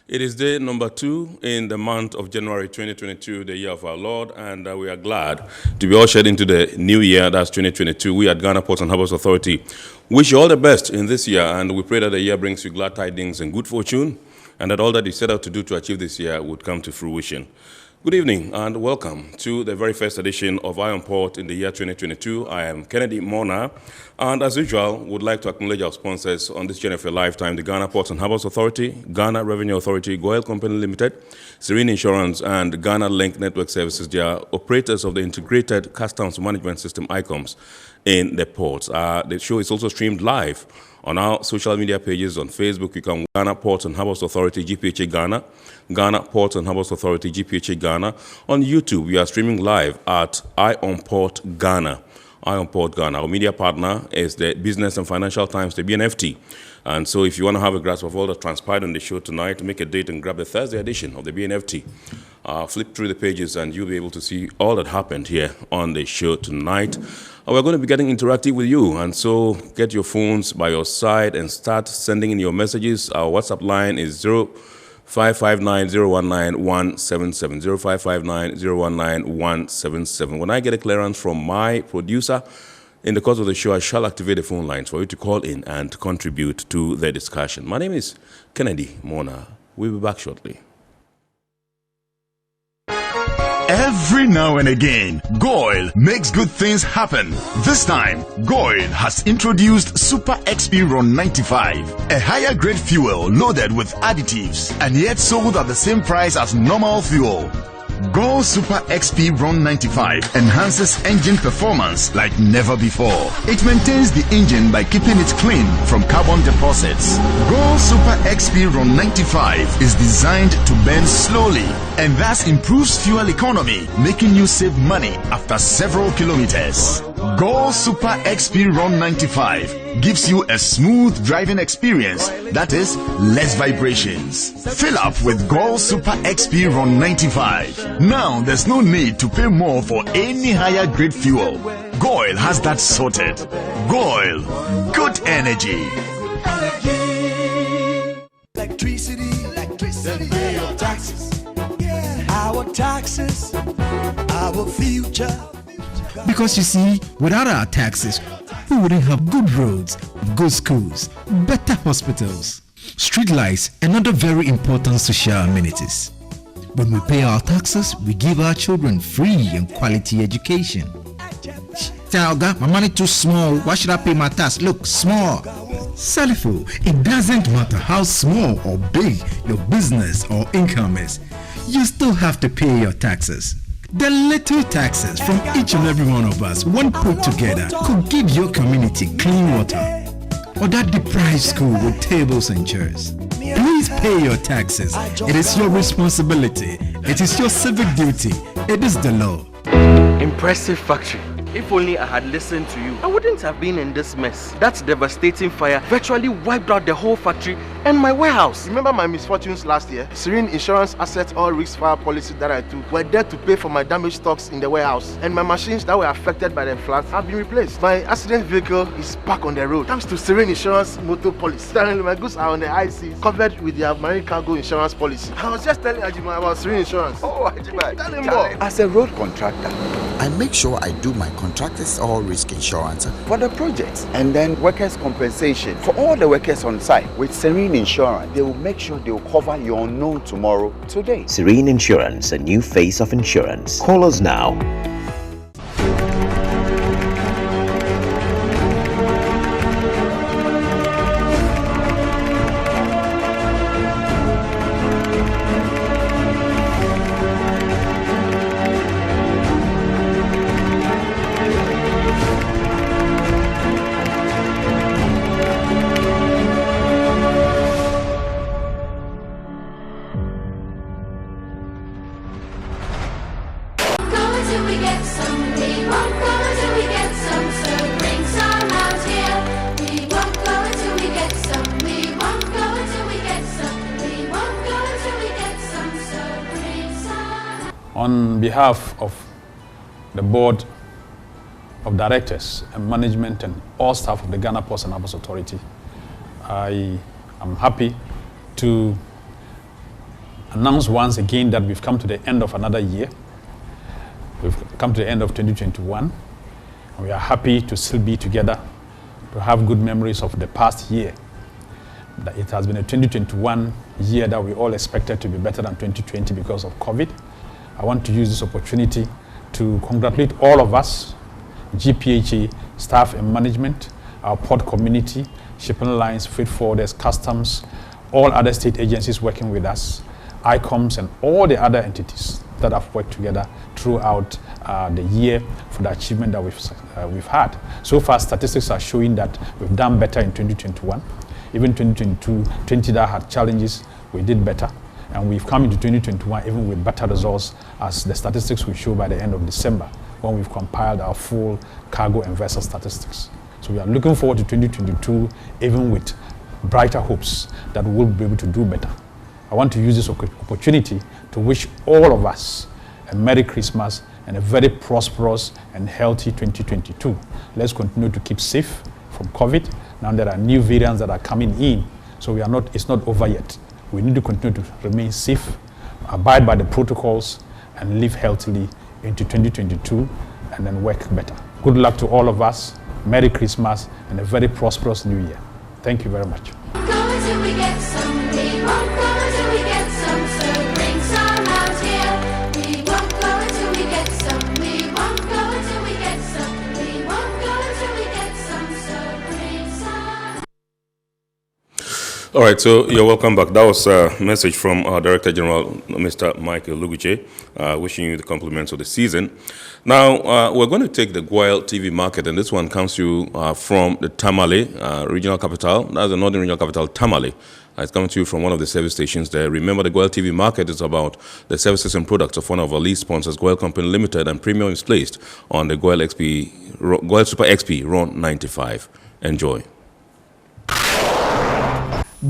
It is day number 2 in the month of January 2022, the year of our Lord, and we are glad to be ushered into the new year, that's 2022. We at Ghana Ports and Harbours Authority wish you all the best in this year, and we pray that the year brings you glad tidings and good fortune, and that all that you set out to do to achieve this year would come to fruition. Good evening and welcome to the very first edition of Iron Port in the year 2022. I am Kennedy Mona, and as usual, would like to acknowledge our sponsors on this journey of a lifetime: the Ghana Ports and Harbours Authority, Ghana Revenue Authority, Goyle Company Limited, Serene Insurance, and Ghana Link Network Services. They are operators of the Integrated Customs Management System, ICOMS, in the ports. The show is also streamed live on our social media pages. On Facebook, you can Ghana Ports and Harbours Authority, GPHA Ghana, Ghana Ports and Harbours Authority, GPHA Ghana. On YouTube, we are streaming live at Iron Port Ghana. Iron Port Ghana. Our media partner is the Business and Financial Times, the BNFT. And so if you want to have a grasp of all that transpired on the show tonight, make a date and grab the Thursday edition of the BNFT. Flip through the pages and you'll be able to see all that happened here on the show tonight. We're going to be getting interactive with you, and so get your phones by your side and start sending in your messages. Our WhatsApp line is 0559-019-177, 0559-019-177. When I get a clearance from my producer in the course of the show, I shall activate the phone lines for you to call in and contribute to the discussion. My name is Kennedy Mona. We'll be back shortly. Every now and again, Goyle makes good things happen. This time, Goyle has introduced Super XP Ron 95, a higher grade fuel loaded with additives and yet sold at the same price as normal fuel. Goyle Super XP Ron 95 enhances engine performance like never before. It maintains the engine by keeping it clean from carbon deposits. Goyle Super XP Ron 95 is designed to burn slowly and thus improves fuel economy, making you save money after several kilometers. Goyle Super XP Ron 95 gives you a smooth driving experience, that is, less vibrations. Fill up with Goyle Super XP Ron 95. Now there's no need to pay more for any higher grade fuel. Goyle has that sorted. Goyle, good energy. Electricity, then pay your taxes. Our taxes, our future. Because you see, without our taxes, we wouldn't have good roads, good schools, better hospitals, street lights, and other very important social amenities. When we pay our taxes, we give our children free and quality education. Talga, my money too small. Why should I pay my tax? Look, small. Salifo, it doesn't matter how small or big your business or income is, you still have to pay your taxes. The little taxes from each and every one of us, when put together, could give your community clean water or that deprived school with tables and chairs. Please pay your taxes. It is your responsibility. It is your civic duty. It is the law. Impressive factory. If only I had listened to you, I wouldn't have been in this mess. That devastating fire virtually wiped out the whole factory and my warehouse. Remember my misfortunes last year? Serene Insurance Asset All Risk Fire policy that I took were there to pay for my damaged stocks in the warehouse, and my machines that were affected by the floods have been replaced. My accident vehicle is back on the road thanks to Serene Insurance motor policy. Currently, my goods are on the IC, covered with their marine cargo insurance policy. I was just telling Ajima about Serene Insurance. Oh, Ajima, tell him more. As a road contractor, I make sure I do my contractors all risk insurance for the projects and then workers' compensation for all the workers on site. With Serene Insurance, they will make sure they will cover your unknown tomorrow today. Serene Insurance, a new face of insurance. Call us now. On behalf of the board of directors and management and all staff of the Ghana Ports and Harbours Authority, I am happy to announce once again that we've come to the end of another year. We've come to the end of 2021. And we are happy to still be together, to have good memories of the past year. That it has been a 2021 year that we all expected to be better than 2020 because of COVID. I want to use this opportunity to congratulate all of us, GPHA staff and management, our port community, shipping lines, freight forwarders, customs, all other state agencies working with us, ICOMs, and all the other entities that have worked together throughout the year for the achievement that we've had. So far, statistics are showing that we've done better in 2021. Even 2020 that had challenges, we did better. And we've come into 2021 even with better results, as the statistics will show by the end of December, when we've compiled our full cargo and vessel statistics. So we are looking forward to 2022, even with brighter hopes that we'll be able to do better. I want to use this opportunity to wish all of us a Merry Christmas and a very prosperous and healthy 2022. Let's continue to keep safe from COVID. Now there are new variants that are coming in, so it's not over yet. We need to continue to remain safe, abide by the protocols, and live healthily into 2022 and then work better. Good luck to all of us. Merry Christmas and a very prosperous New Year. Thank you very much. All right, so you're welcome back. That was a message from our Director General, Mr. Michael Luguche, wishing you the compliments of the season. Now, we're going to take the Goyle TV market, and this one comes to you from the Tamale regional capital. That's the northern regional capital, Tamale. It's coming to you from one of the service stations there. Remember, the Goyle TV market is about the services and products of one of our lead sponsors, Goyle Company Limited, and premium is placed on the Goyle Super XP RON 95. Enjoy.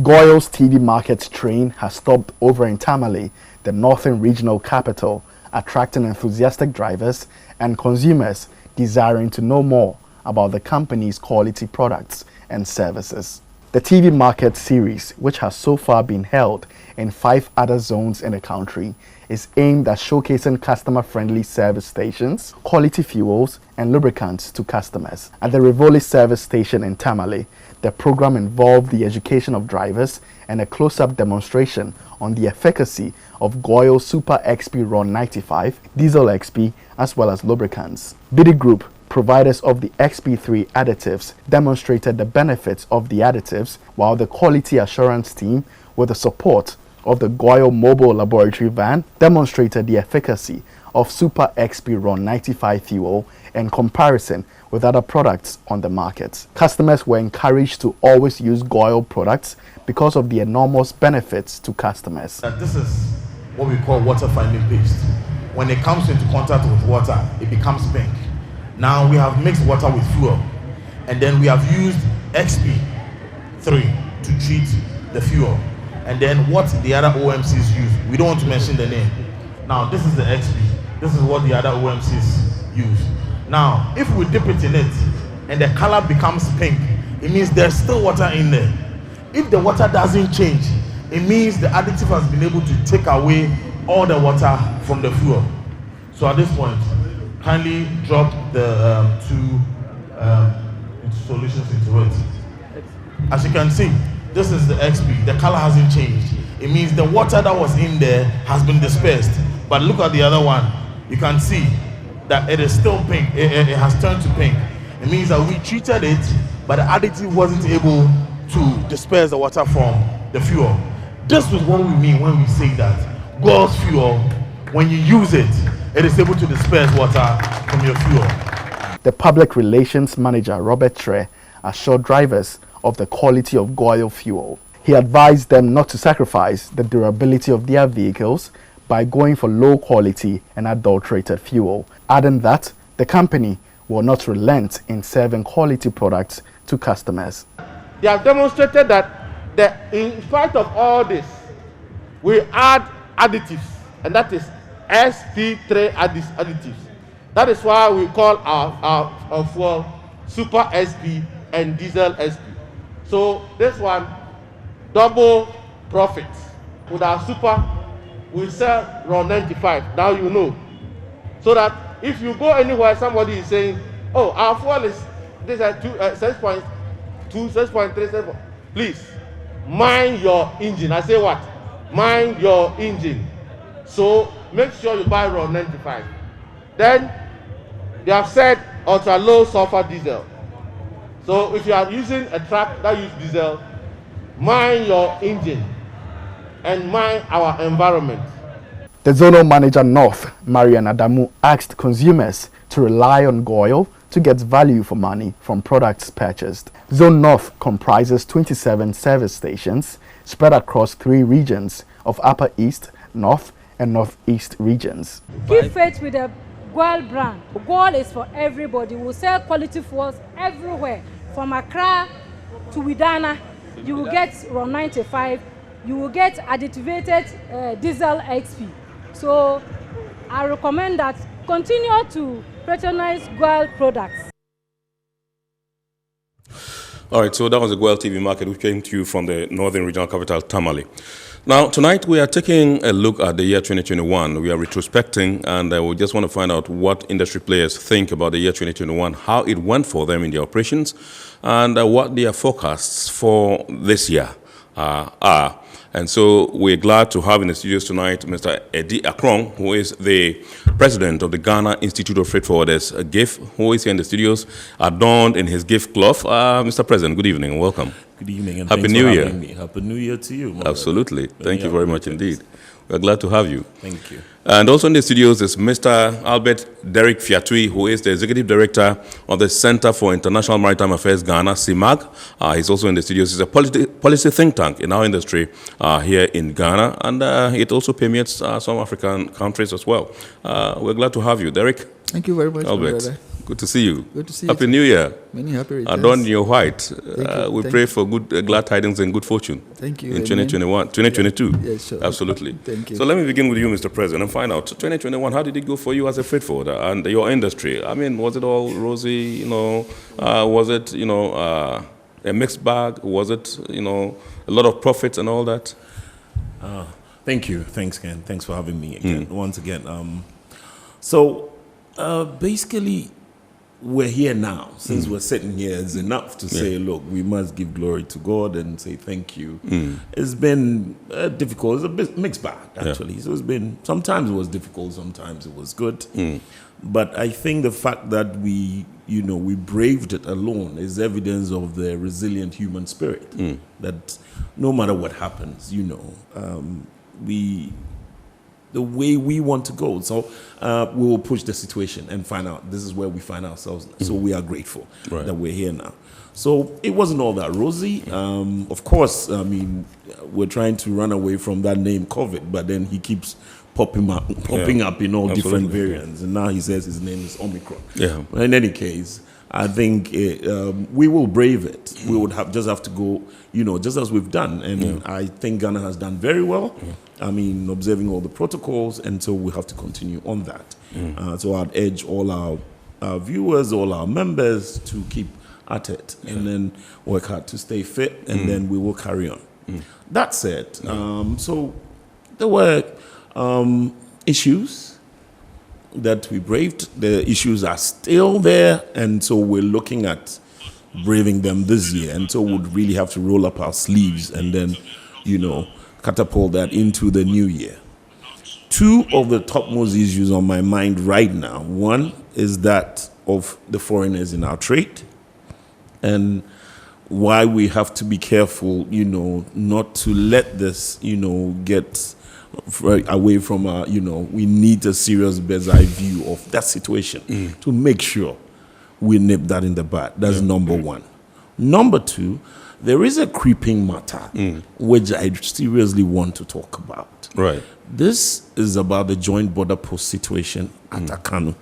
Goyle's TV market train has stopped over in Tamale, the northern regional capital, attracting enthusiastic drivers and consumers desiring to know more about the company's quality products and services. The TV market series, which has so far been held in 5 other zones in the country, is aimed at showcasing customer-friendly service stations, quality fuels, and lubricants to customers. At the Rivoli service station in Tamale, the program involved the education of drivers and a close-up demonstration on the efficacy of Goyle Super XP RON 95, Diesel XP, as well as lubricants. BD Group, providers of the XP3 additives, demonstrated the benefits of the additives, while the quality assurance team, with the support of the Goyle mobile laboratory van, demonstrated the efficacy of Super XP RON 95 fuel in comparison with other products on the market. Customers were encouraged to always use Goyle products because of the enormous benefits to customers. This is what we call water finding paste. When it comes into contact with water, it becomes pink. Now we have mixed water with fuel, and then we have used XP3 to treat the fuel. And then what the other OMCs use, we don't want to mention the name. Now this is the XP. This is what the other OMCs use. Now, if we dip it in it and the color becomes pink, it means there's still water in there. If the water doesn't change, it means the additive has been able to take away all the water from the fuel. So at this point, kindly drop the two solutions into it. As you can see, this is the XP. The color hasn't changed. It means the water that was in there has been dispersed. But look at the other one. You can see that it is still pink. It has turned to pink. It means that we treated it, but the additive wasn't able to disperse the water from the fuel. This is what we mean when we say that Goyle's fuel, when you use it, it is able to disperse water from your fuel. The public relations manager, Robert Tre, assured drivers of the quality of Goyle fuel. He advised them not to sacrifice the durability of their vehicles by going for low quality and adulterated fuel, adding that the company will not relent in serving quality products to customers. They have demonstrated that in spite of all this, we add additives, and that is SP3 additives. That is why we call our fuel Super SP and Diesel SP. So this one, double profit with our Super we sell raw 95. Now you know. So that if you go anywhere, somebody is saying, oh, our fuel is this at 6.2, 6.3, 6. Please, mind your engine. I say what? Mind your engine. So make sure you buy raw 95. Then they have said ultra low sulfur diesel. So if you are using a truck that uses diesel, mind your engine and mind our environment. The Zonal Manager North, Marian Adamu, asked consumers to rely on GOIL to get value for money from products purchased. Zone North comprises 27 service stations spread across 3 regions of Upper East, North, and Northeast regions. Keep faith with the GOIL brand. GOIL is for everybody. We sell quality fuels everywhere. From Accra to Widana, you will get raw 95. You will get additivated diesel XP. So I recommend that continue to patronize GOIL products. All right, so that was the GOIL TV market, which came to you from the Northern Regional Capital, Tamale. Now, tonight we are taking a look at the year 2021. We are retrospecting, and we just want to find out what industry players think about the year 2021, how it went for them in their operations, and what their forecasts for this year are. And so we're glad to have in the studios tonight Mr. Eddie Akrong, who is the president of the Ghana Institute of Freight Forwarders, GIF, who is here in the studios, adorned in his GIF cloth. Mr. President, good evening and welcome. Good evening and Happy thanks New for Year. having me. Happy New Year to you. Absolutely. Thank you very much indeed. We're glad to have you. Thank you. And also in the studios is Mr. Albert Derek Fiatui, who is the Executive Director of the Center for International Maritime Affairs Ghana, CIMAG. He's also in the studios. He's a policy think tank in our industry here in Ghana, and it also permeates some African countries as well. We're glad to have you. Derek? Thank you very much, Albert. Good to see you. Good to see you. Happy New Year. Many happy returns. Adorned in your white. We Thank pray you. for good, glad tidings and good fortune. Thank you. In Amen. 2022. Yes, sure. Absolutely. Thank you. So let me begin with you, Mr. President, and find out, 2021, how did it go for you as a freight forwarder and your industry? I mean, was it all rosy, was it, a mixed bag? Was it, a lot of profits and all that? Thank you. Thanks, Ken. Thanks for having me again. Once again. So basically, we're here now. Since we're sitting here, it's enough to say, look, we must give glory to God and say thank you. It's been difficult. It's a bit mixed bag, actually. So it's been, sometimes it was difficult, sometimes it was good. But I think the fact that we braved it alone is evidence of the resilient human spirit. That no matter what happens, the way we want to go. So we will push the situation and find out this is where we find ourselves. So we are grateful that we're here now. So it wasn't all that rosy. Of course, I mean, we're trying to run away from that name COVID, but then he keeps popping up in all different variants. And now he says his name is Omicron. But in any case, I think we will brave it. We would just have to go, just as we've done. And I think Ghana has done very well. I mean, observing all the protocols, and so we have to continue on that. So I'd urge all our viewers, all our members to keep at it and then work hard to stay fit, and then we will carry on. That said, so there were issues that we braved. The issues are still there, and so we're looking at braving them this year, and so we'd really have to roll up our sleeves and then, catapult that into the new year. Two of the topmost issues on my mind right now. One is that of the foreigners in our trade, and why we have to be careful, not to let this, get away from our, we need a serious bird's eye view of that situation to make sure we nip that in the bud. That's number one. Number two, there is a creeping matter which I seriously want to talk about. Right. This is about the joint border post situation at Akanu.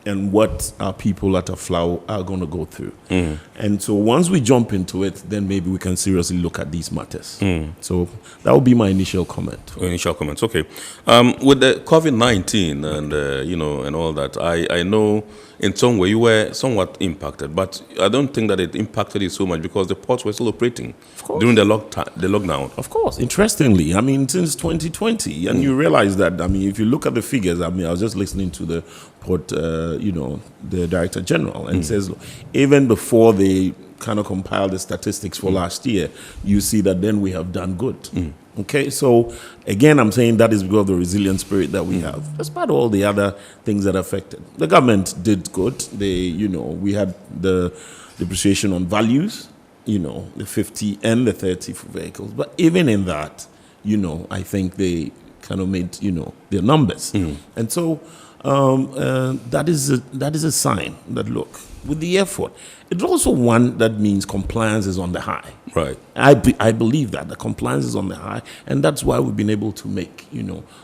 and what our people at Aflau are going to go through. And so once we jump into it, then maybe we can seriously look at these matters. So that would be my initial comment. Initial comments, okay. With the COVID-19 and, and all that, I know in some way you were somewhat impacted, but I don't think that it impacted you so much because the ports were still operating during the lockdown. Of course. Interestingly, I mean, since 2020, and you realize that, I mean, if you look at the figures, I mean, I was just listening to the port, the Director General, and says, even before they kind of compiled the statistics for last year, you see that then we have done good. Okay, so again, I'm saying that is because of the resilient spirit that we have, despite all the other things that affected. The government did good. We had the depreciation on values, the 50 and the 30 for vehicles. But even in that, I think they kind of made, their numbers. And so that is a sign that, look, with the effort, it's also one that means compliance is on the high. Right. I believe that the compliance is on the high, and that's why we've been able to make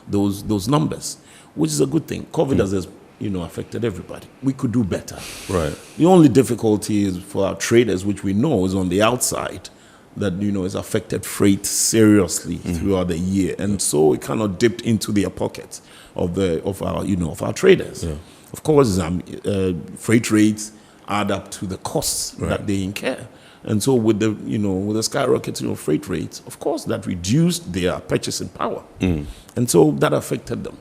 those numbers, which is a good thing. COVID has affected everybody. We could do better. Right. The only difficulty is for our traders, which we know is on the outside, that has affected freight seriously throughout the year, and so it kind of dipped into their pockets of our traders. Yeah. Of course, freight rates add up to the costs that they incur. And so with the skyrocketing of freight rates, of course, that reduced their purchasing power. And so that affected them.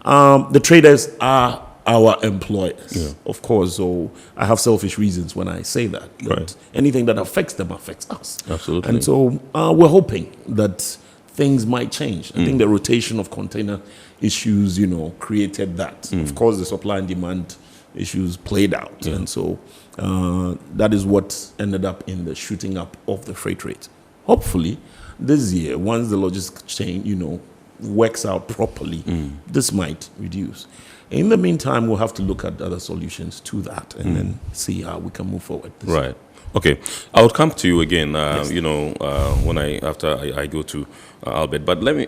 The traders are our employers, of course. So I have selfish reasons when I say that. But anything that affects them affects us. Absolutely. And so we're hoping that things might change. I think the rotation of container issues, created that. Of course, the supply and demand issues played out. And so that is what ended up in the shooting up of the freight rate. Hopefully, this year, once the logistics chain, works out properly, this might reduce. In the meantime, we'll have to look at other solutions to that and then see how we can move forward. Right. Okay. I would come to you again, when I go to Albert. But let me,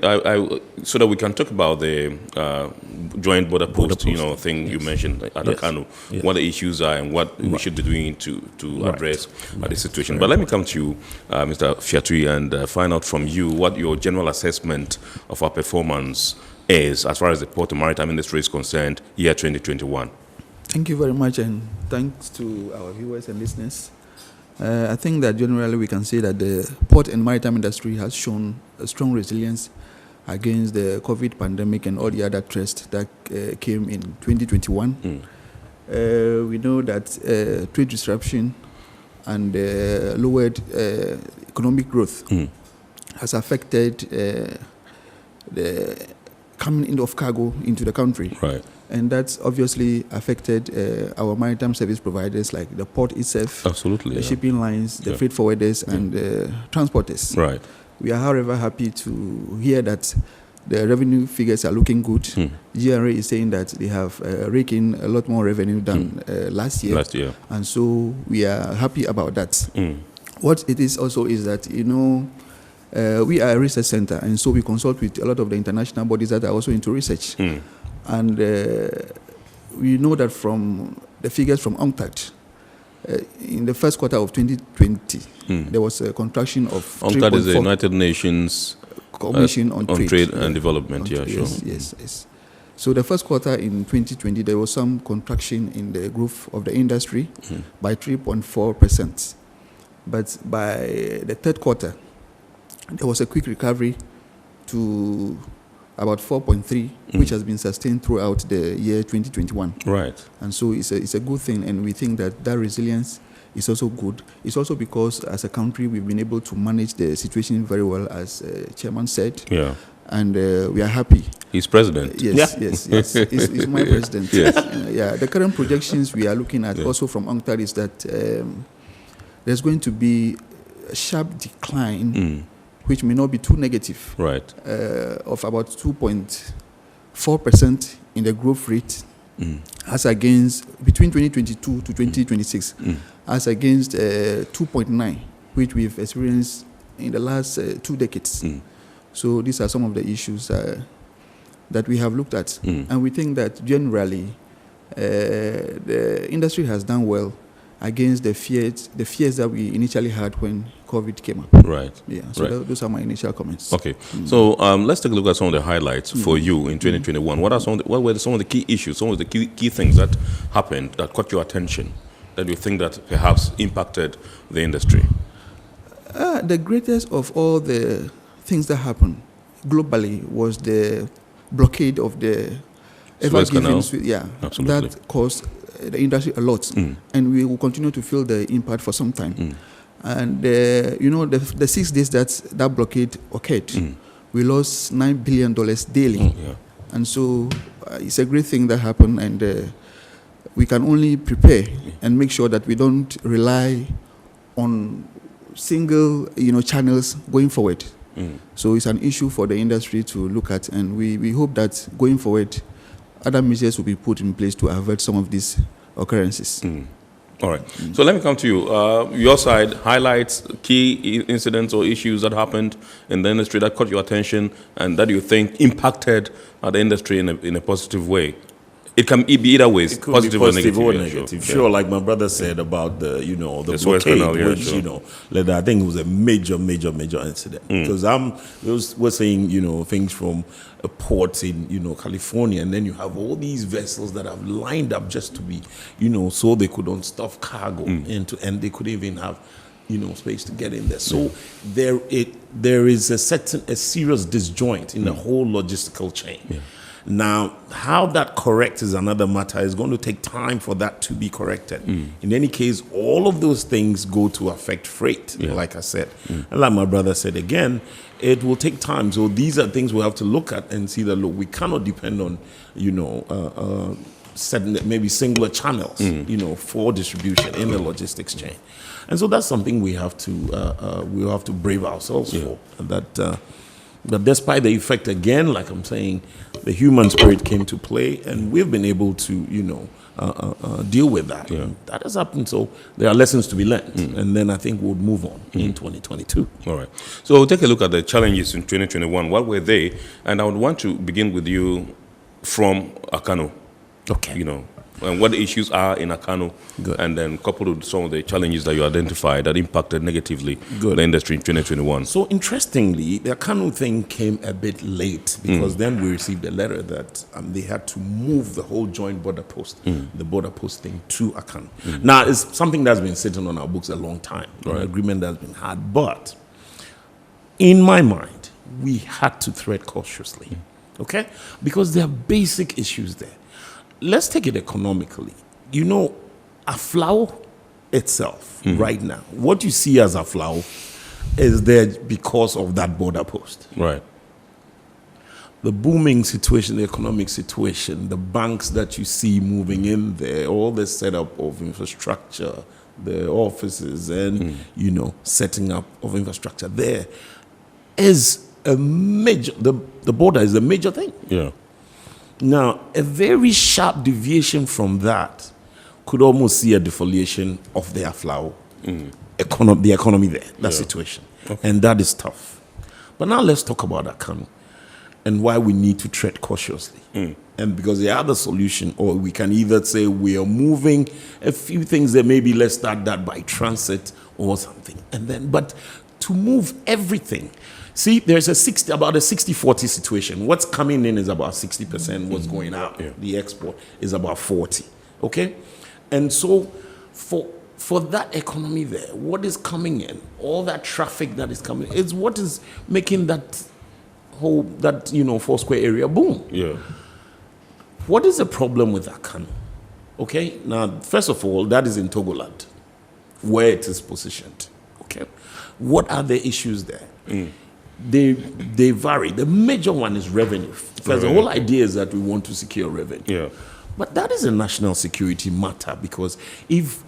so that we can talk about the joint border post, thing you mentioned at Akano, what the issues are and what we should be doing to address the situation. But let me come to you, Mr. Fiatui, and find out from you what your general assessment of our performance is as far as the port and maritime industry is concerned, year 2021. Thank you very much, and thanks to our viewers and listeners. I think that generally we can say that the port and maritime industry has shown a strong resilience against the COVID pandemic and all the other threats that came in 2021. We know that trade disruption and lowered economic growth has affected the coming in of cargo into the country. Right. And that's obviously affected our maritime service providers like the port itself, absolutely, the shipping lines, the freight forwarders, and the transporters. Right. We are, however, happy to hear that the revenue figures are looking good. GRA is saying that they have raked in a lot more revenue than last year. And so we are happy about that. What it is also is that, we are a research center, and so we consult with a lot of the international bodies that are also into research. And we know that from the figures from UNCTAD, in the first quarter of 2020, there was a contraction of UNCTAD is the United Nations Commission on Trade and Development. Yes. So the first quarter in 2020, there was some contraction in the growth of the industry by 3.4%. But by the third quarter, there was a quick recovery to about 4.3, which has been sustained throughout the year 2021. Right. And so it's a good thing, and we think that resilience is also good. It's also because as a country we've been able to manage the situation very well, as Chairman said. Yeah. And we are happy. He's president. Yes. He's my president. Yes. The current projections we are looking at also from UNCTAD is that there's going to be a sharp decline, which may not be too negative, right? Of about 2.4% in the growth rate, as against between 2022 to 2026, as against 2.9, which we've experienced in the last 2 decades. So these are some of the issues that we have looked at, and we think that generally the industry has done well against the fears that we initially had when COVID came up. Right. Yeah. So those are my initial comments. Okay. So let's take a look at some of the highlights for you in 2021. What were some of the key issues, some of the key things that happened that caught your attention, that you think that perhaps impacted the industry? The greatest of all the things that happened globally was the blockade of the Ever-Given, that caused the industry a lot, and we will continue to feel the impact for some time. And the 6 days that blockade occurred, we lost $9 billion daily, and so it's a great thing that happened, and we can only prepare and make sure that we don't rely on single channels going forward. So it's an issue for the industry to look at, and we hope that going forward, other measures will be put in place to avert some of these occurrences. All right. So let me come to you. Your side, highlights, key incidents or issues that happened in the industry that caught your attention and that you think impacted the industry in a positive way. It can be either ways, it could positive be positive or negative. Sure, Sure, like my brother said about the blockade, which I think it was a major incident. Because we're saying things from a port in California, and then you have all these vessels that have lined up just to be so they could unstuff cargo into, and they could even have space to get in there. So there is a serious disjoint in the whole logistical chain. Yeah. Now, how that corrects is another matter. It's going to take time for that to be corrected. In any case, all of those things go to affect freight, like I said. And like my brother said again, it will take time. So these are things we'll have to look at and see that, look, we cannot depend on, setting maybe singular channels, for distribution in the logistics chain. And so that's something we have to brave ourselves for. And but despite the effect, again, like I'm saying, the human spirit came to play, and we've been able to, deal with that. Yeah. That has happened, so there are lessons to be learned, and then I think we'll move on in 2022. All right. So we'll take a look at the challenges in 2021. What were they? And I would want to begin with you from Akano. Okay. And what the issues are in Akano, and then coupled with some of the challenges that you identified that impacted negatively the industry in 2021. So interestingly, the Akano thing came a bit late because then we received a letter that they had to move the whole joint border post, the border post thing, to Akano. Now, it's something that's been sitting on our books a long time, an agreement that's been had, but in my mind, we had to tread cautiously, okay? Because there are basic issues there. Let's take it economically. Aflao itself, right now, what you see as Aflao is there because of that border post. Right. The booming situation, the economic situation, the banks that you see moving in there, all the setup of infrastructure, the offices and, setting up of infrastructure there is a major, the border is a major thing. Yeah. Now, a very sharp deviation from that could almost see a defoliation of the Aflao the economy there, that situation. Okay. And that is tough. But now let's talk about Akano and why we need to tread cautiously. And because the other solution, or we can either say we are moving a few things that maybe let's start that by transit or something. And then, but to move everything, see, there's about a 60-40 situation. What's coming in is about 60%. What's going out, the export, is about 40. Okay? And so for that economy there, what is coming in, all that traffic that is coming, is what is making that whole, Foursquare area boom. Yeah. What is the problem with Akano? Okay? Now, first of all, that is in Togoland, where it is positioned. Okay? What are the issues there? They vary. The major one is revenue. Because the whole idea is that we want to secure revenue. Yeah. But that is a national security matter, because if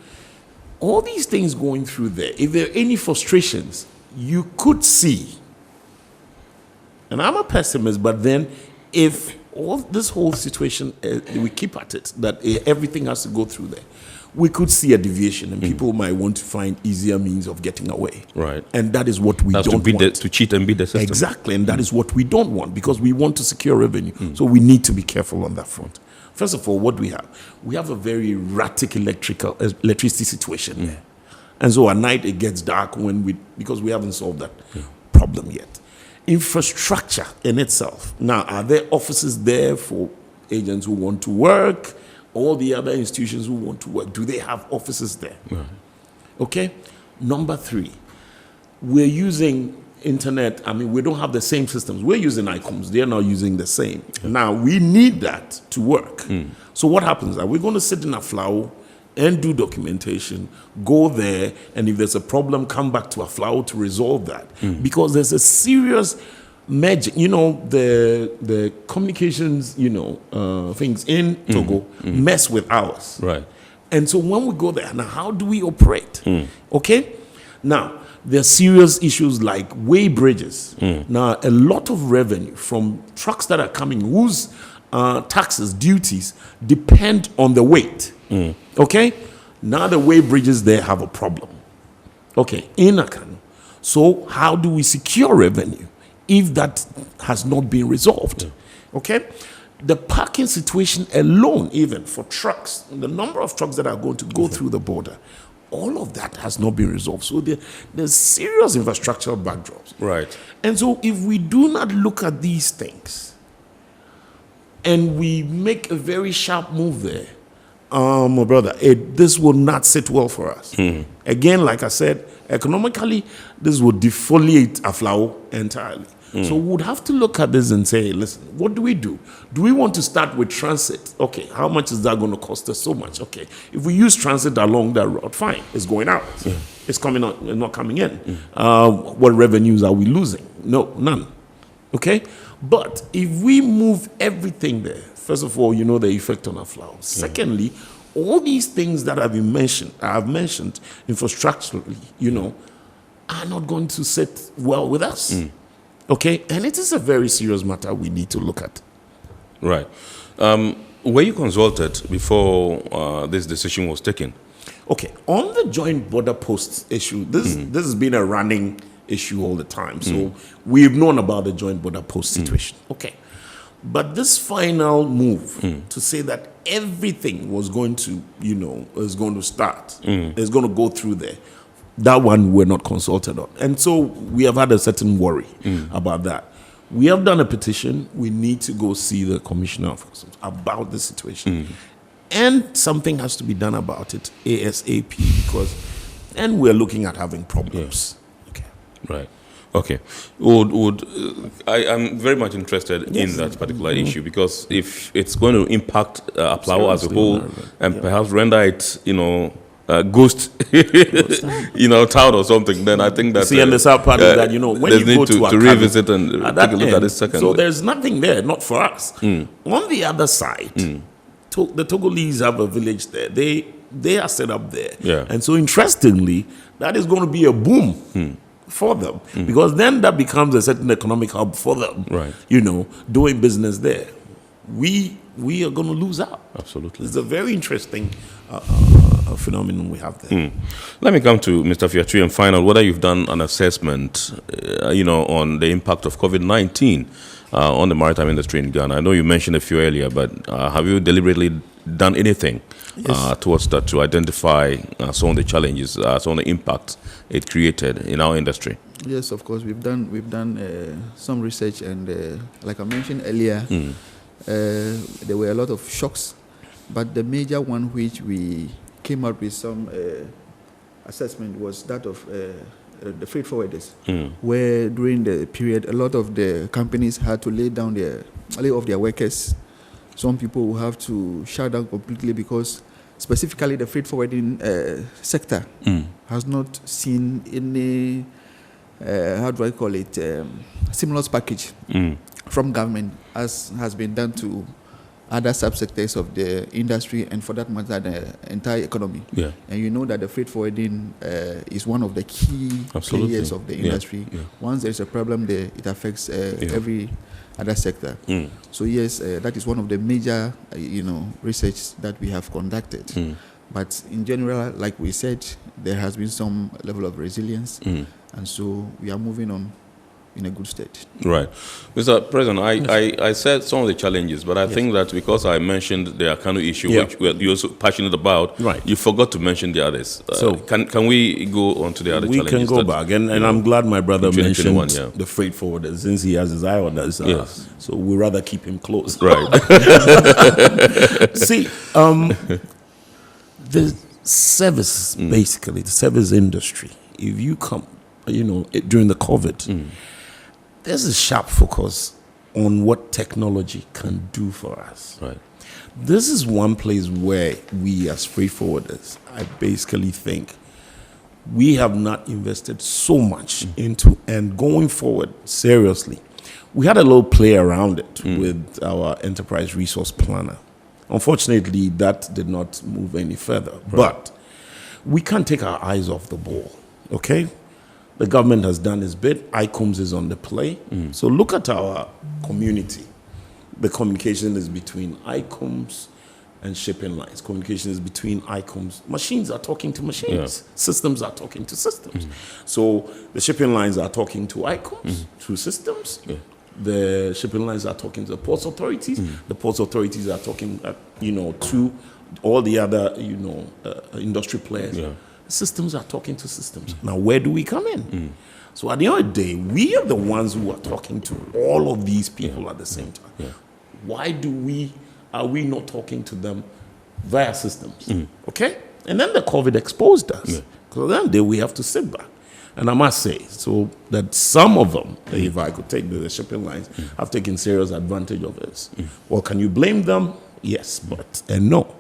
all these things going through there, if there are any frustrations, you could see, and I'm a pessimist, but then if all this whole situation, we keep at it, that everything has to go through there, we could see a deviation, and people might want to find easier means of getting away. Right. And that is what we don't want. To cheat and beat the system. Exactly, and that is what we don't want, because we want to secure revenue. So we need to be careful on that front. First of all, what do we have? We have a very erratic electricity situation there. And so at night it gets dark because we haven't solved that problem yet. Infrastructure in itself. Now, are there offices there for agents who want to work? All the other institutions who want to work, do they have offices there? Right. Okay? Number 3, we're using internet. I mean, we don't have the same systems. We're using ICOMS. They're not using the same. Now, we need that to work. So what happens? Are we going to sit in a flower and do documentation, go there, and if there's a problem, come back to a flower to resolve that? Because there's a serious magic, the communications, things in Togo mess with ours. Right. And so when we go there, now how do we operate? Okay? Now, there are serious issues like way bridges. Now, a lot of revenue from trucks that are coming, whose taxes, duties depend on the weight. Okay? Now the way bridges there have a problem. Okay, in Akano. So how do we secure revenue if that has not been resolved? Okay? The parking situation alone, even for trucks, the number of trucks that are going to go through the border, all of that has not been resolved. So there's serious infrastructural backdrops. Right. And so if we do not look at these things and we make a very sharp move there, my brother, this will not sit well for us. Again, like I said, economically, this will defoliate Aflao entirely. So we would have to look at this and say, listen, what do we do? Do we want to start with transit? Okay, how much is that going to cost us? So much. Okay, if we use transit along that route, fine, it's going out. It's coming out, not coming in. What revenues are we losing? No, none. Okay, but if we move everything there, first of all, the effect on our flowers. Secondly, all these things that I've mentioned infrastructurally, are not going to sit well with us. Okay, and it is a very serious matter we need to look at. Right. Were you consulted before this decision was taken? Okay, on the joint border post issue, this has been a running issue all the time. So we've known about the joint border post situation. Okay. But this final move to say that everything was going to, is going to start, is going to go through there, that one we're not consulted on. And so we have had a certain worry about that. We have done a petition. We need to go see the Commissioner of Customs about the situation. And something has to be done about it ASAP, because then we're looking at having problems. Okay. Right. Okay. I'm very much interested in that particular issue, because if it's going to impact Aplao as a whole and perhaps render it, ghost, town or something, then I think that. See, and the sad part is that, when you go to revisit and take a look at this second. So there's nothing there, not for us. On the other side, the Togolese have a village there. They are set up there. Yeah. And so interestingly, that is going to be a boom for them, because then that becomes a certain economic hub for them. Right. Doing business there. We are going to lose out. Absolutely. It's a very interesting phenomenon we have there. Let me come to Mr. Fiatri and find out whether you've done an assessment, on the impact of COVID-19 on the maritime industry in Ghana. I know you mentioned a few earlier, but have you deliberately done anything towards that to identify some of the challenges, some of the impacts it created in our industry? Yes, of course. We've done some research, and like I mentioned earlier, there were a lot of shocks, but the major one which we came up with some assessment was that of the freight forwarders, where during the period a lot of the companies had to lay off their workers. Some people will have to shut down completely, because specifically the freight forwarding sector has not seen any, how do I call it, stimulus package from government, as has been done to other subsectors of the industry, and for that matter, the entire economy. Yeah. And you know that the freight forwarding is one of the key players of the industry. Yeah. Once there's a problem there, it affects every other sector. So yes, that is one of the major, research that we have conducted. But in general, like we said, there has been some level of resilience, and so we are moving on in a good state. Right. Mr. President, I said some of the challenges, but I think that because I mentioned the Akanu issue, which you're also passionate about, you forgot to mention the others. So can we go on to the other challenges? We can go back, and I'm glad my brother mentioned the freight forwarder, since he has his eye on us. So we'd rather keep him close. Right. See, the service, basically, the service industry, if you come, during the COVID, there's a sharp focus on what technology can do for us. Right. This is one place where we as freight forwarders, I basically think we have not invested so much into, and going forward, seriously, we had a little play around it with our enterprise resource planner. Unfortunately, that did not move any further. Right. But we can't take our eyes off the ball, okay? The government has done its bit. ICOMS is on the play. So look at our community. The communication is between ICOMS and shipping lines. Communication is between ICOMS. Machines are talking to machines. Yeah. Systems are talking to systems. So the shipping lines are talking to ICOMS through systems. Yeah. The shipping lines are talking to the ports authorities. The ports authorities are talking, to all the other, industry players. Yeah. Systems are talking to systems. Now, where do we come in? So at the end of the day, we are the ones who are talking to all of these people at the same time. Yeah. Why are we not talking to them via systems? Okay? And then the COVID exposed us. Because then we have to sit back. And I must say, so that some of them, if I could take the shipping lines, have taken serious advantage of this. Well, can you blame them? Yes, and no.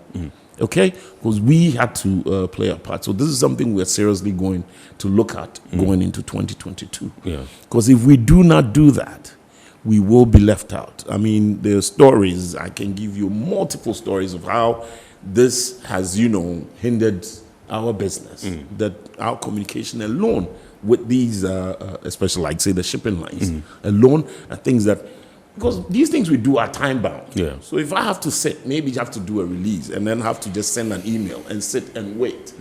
Okay? Because we had to play a part. So this is something we're seriously going to look at going into 2022. Because if we do not do that, we will be left out. I mean, there are stories, I can give you multiple stories of how this has, hindered our business, that our communication alone with these, especially like say the shipping lines alone, are things that, because these things we do are time bound. Yeah. So if I have to sit, maybe you have to do a release and then have to just send an email and sit and wait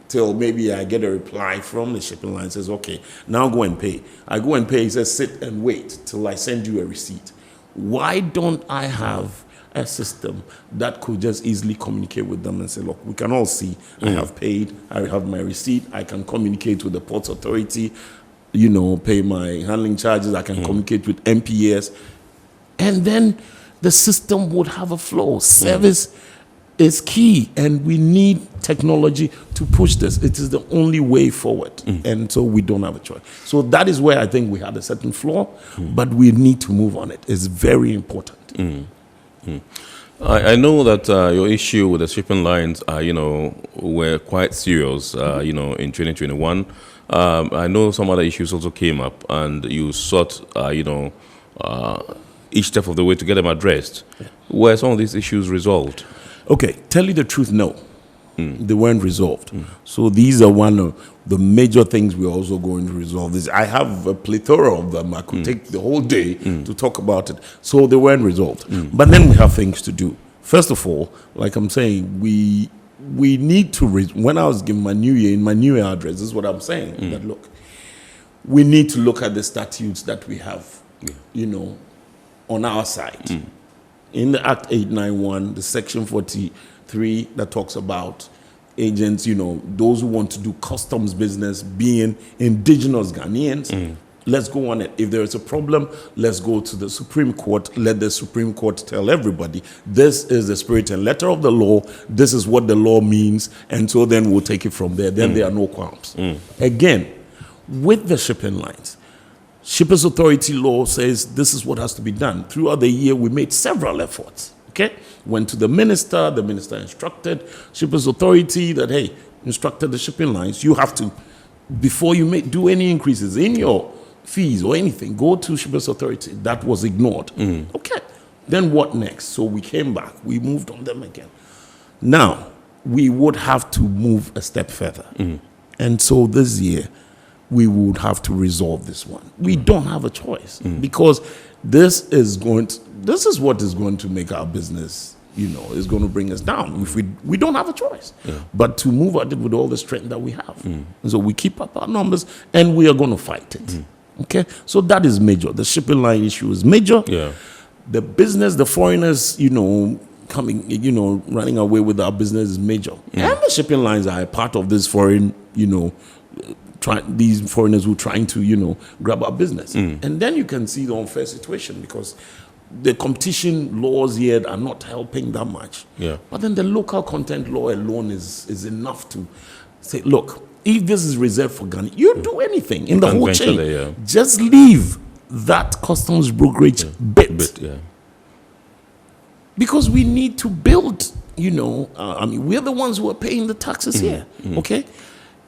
till maybe I get a reply from the shipping line says, okay, now go and pay. I go and pay, he says, sit and wait till I send you a receipt. Why don't I have a system that could just easily communicate with them and say, look, we can all see I have paid, I have my receipt, I can communicate with the ports authority, pay my handling charges, I can communicate with MPS, and then the system would have a flow. Service is key, and we need technology to push this. It is the only way forward, and so we don't have a choice. So that is where I think we had a certain flaw, but we need to move on it. It's very important. I know that your issue with the shipping lines, were quite serious, in 2021. I know some other issues also came up, and you sought, each step of the way to get them addressed. Were some of these issues resolved? Okay, tell you the truth, no. They weren't resolved. So these are one of the major things we're also going to resolve. I have a plethora of them. I could take the whole day to talk about it. So they weren't resolved. But then we have things to do. First of all, like I'm saying, we need to, when I was giving my New Year address, this is what I'm saying, that look, we need to look at the statutes that we have, on our side. In the Act 891, the Section 43 that talks about agents, those who want to do customs business being indigenous Ghanaians, let's go on it. If there is a problem, let's go to the Supreme Court. Let the Supreme Court tell everybody, this is the spirit and letter of the law. This is what the law means. And so then we'll take it from there. Then there are no qualms. Again, with the shipping lines, Shippers Authority law says this is what has to be done. Throughout the year, we made several efforts. Okay? Went to the minister instructed Shippers Authority that, hey, instructed the shipping lines, you have to, before you do any increases in your fees or anything, go to Shippers Authority. That was ignored. Okay. Then what next? So we came back. We moved on them again. Now, we would have to move a step further. And so this year, we would have to resolve this one. We don't have a choice because this is what is going to make our business, is going to bring us down. If we don't have a choice, but to move at it with all the strength that we have. And so we keep up our numbers and we are going to fight it. Okay, so that is major. The shipping line issue is major. Yeah. The business, the foreigners, coming, running away with our business is major. And the shipping lines are a part of this foreign, these foreigners who are trying to, grab our business. And then you can see the unfair situation because the competition laws here are not helping that much. Yeah. But then the local content law alone is enough to say, look, if this is reserved for Ghana, you do anything in the whole chain. There, yeah. Just leave that customs brokerage bit. Yeah. Because we need to build, we're the ones who are paying the taxes here, okay?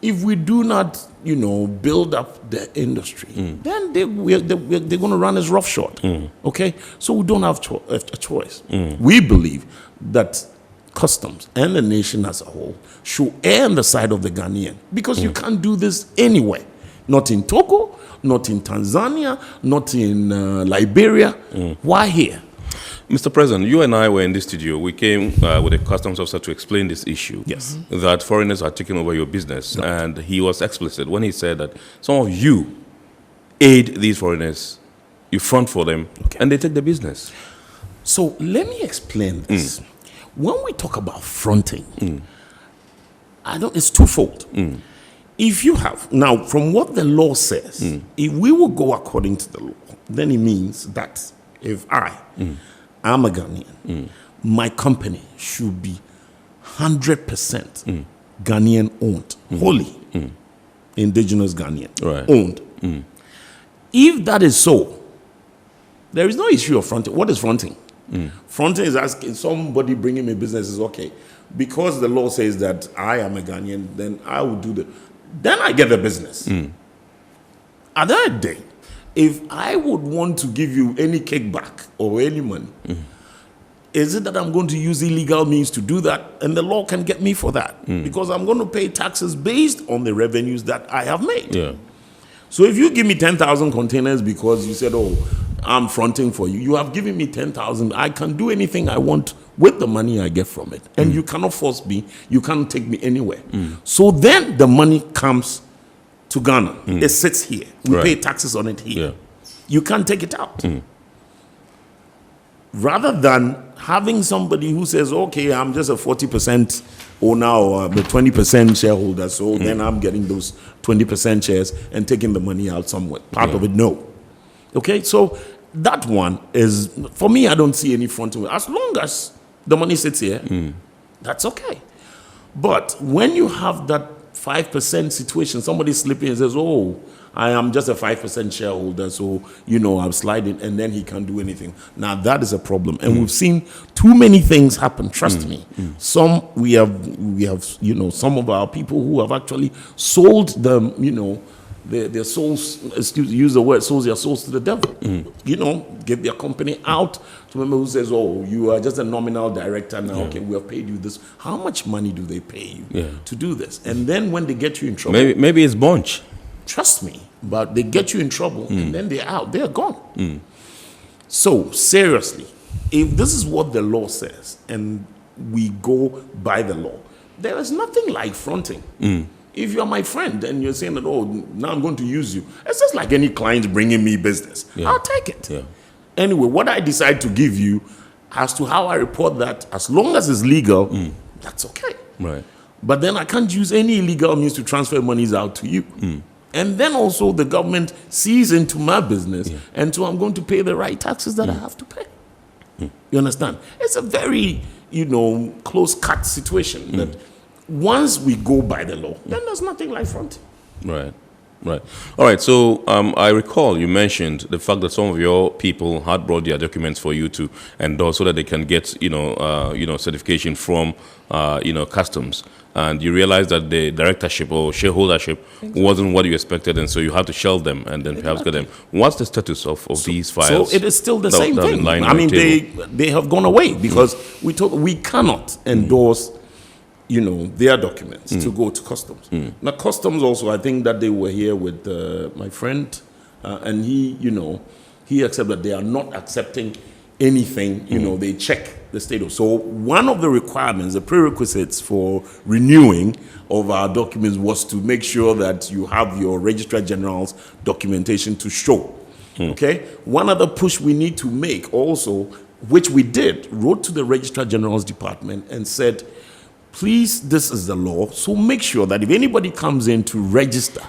If we do not, build up the industry, then they're going to run us roughshod, okay? So we don't have a choice. We believe that customs and the nation as a whole should err on the side of the Ghanaian because you can't do this anywhere. Not in Togo, not in Tanzania, not in Liberia. Why here? Mr. President, you and I were in this studio. We came with a customs officer to explain this issue. Yes. That foreigners are taking over your business. Right. And he was explicit when he said that some of you aid these foreigners, you front for them, and they take the business. So let me explain this. When we talk about fronting, it's twofold. If you have, now from what the law says, if we will go according to the law, then it means that if I'm a Ghanaian, my company should be 100% Ghanaian owned, wholly indigenous Ghanaian owned. If that is so, there is no issue of fronting. What is fronting? Fronting is asking somebody bringing me business is okay. Because the law says that I am a Ghanaian, then I will do then I get the business. At that day, if I would want to give you any kickback or any money, is it that I'm going to use illegal means to do that? And the law can get me for that because I'm going to pay taxes based on the revenues that I have made. Yeah. So if you give me 10,000 containers because you said, oh, I'm fronting for you, you have given me 10,000. I can do anything I want with the money I get from it. And you cannot force me. You can't take me anywhere. So then the money comes to Ghana. It sits here. We pay taxes on it here. Yeah. You can't take it out. Rather than having somebody who says, okay, I'm just a 40% owner or I'm a 20% shareholder, so then I'm getting those 20% shares and taking the money out somewhere. Part of it, no. Okay, so that one is, for me, I don't see any fronting. As long as the money sits here, that's okay. But when you have that 5% situation, somebody slipping and says, oh, I am just a 5% shareholder, so, I'm sliding, and then he can't do anything. Now, that is a problem. And we've seen too many things happen, trust me. Some, we have, some of our people who have actually sold them, their souls, use the word, sold their souls to the devil. Get their company out. Remember who says, oh, you are just a nominal director now. Okay, we have paid you this. How much money do they pay you to do this? And then when they get you in trouble. Maybe it's bunch. Trust me, but they get you in trouble and then they're out. They're gone. So, seriously, if this is what the law says and we go by the law, there is nothing like fronting. If you're my friend and you're saying that, oh, now I'm going to use you, it's just like any client bringing me business. I'll take it. Anyway, what I decide to give you as to how I report that, as long as it's legal, that's okay. Right. But then I can't use any illegal means to transfer monies out to you. And then also the government sees into my business, and so I'm going to pay the right taxes that I have to pay. You understand? It's a very, close-cut situation that once we go by the law, then there's nothing like fronting. Right. All right. So I recall you mentioned the fact that some of your people had brought their documents for you to endorse so that they can get, certification from, customs. And you realized that the directorship or shareholdership wasn't what you expected, and so you had to shelve them and then perhaps get them. What's the status of these files? So it is still the same thing. I mean, they have gone away because we cannot endorse their documents to go to customs. Now, customs also, I think that they were here with my friend, and he accepted that they are not accepting anything. They check the status. So one of the requirements, the prerequisites for renewing of our documents was to make sure that you have your Registrar General's documentation to show. Okay? One other push we need to make also, which we did, wrote to the Registrar General's department and said, please, this is the law, so make sure that if anybody comes in to register,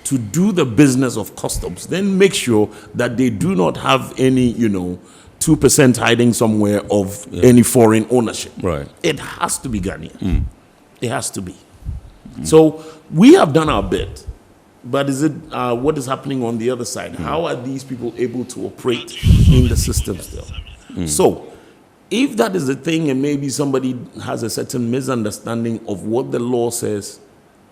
to do the business of customs, then make sure that they do not have any, 2% hiding somewhere of any foreign ownership. Right. It has to be Ghanaian. It has to be. So we have done our bit, but is it what is happening on the other side? How are these people able to operate in the system still? So if that is the thing, and maybe somebody has a certain misunderstanding of what the law says,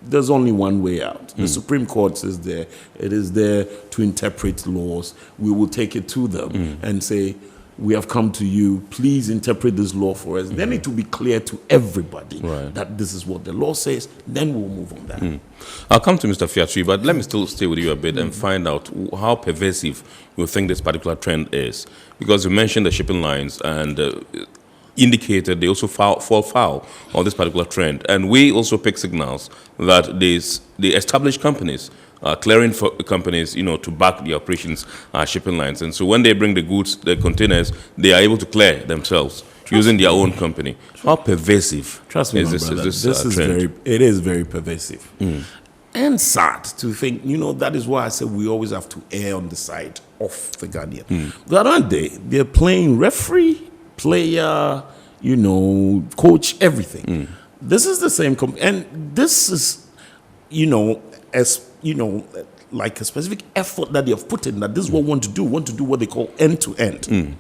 there's only one way out. The Supreme Court is there. It is there to interpret laws. We will take it to them and say, we have come to you, please interpret this law for us. Then it will be clear to everybody that this is what the law says. Then we'll move on that. I'll come to Mr. Fiatri, but let me still stay with you a bit and find out how pervasive you think this particular trend is. Because you mentioned the shipping lines and indicated they also fall foul of this particular trend. And we also pick signals that the established companies, clearing for companies, to back the operations, shipping lines. And so when they bring the goods, the containers, they are able to clear themselves using their own company. How pervasive is this trend? It is very pervasive. And sad to think, that is why I said we always have to err on the side of the Ghanaian. But one day, they're playing referee, player, coach, everything. This is the same, and this is, like a specific effort that they have put in, that this is what we want to do what they call end-to-end.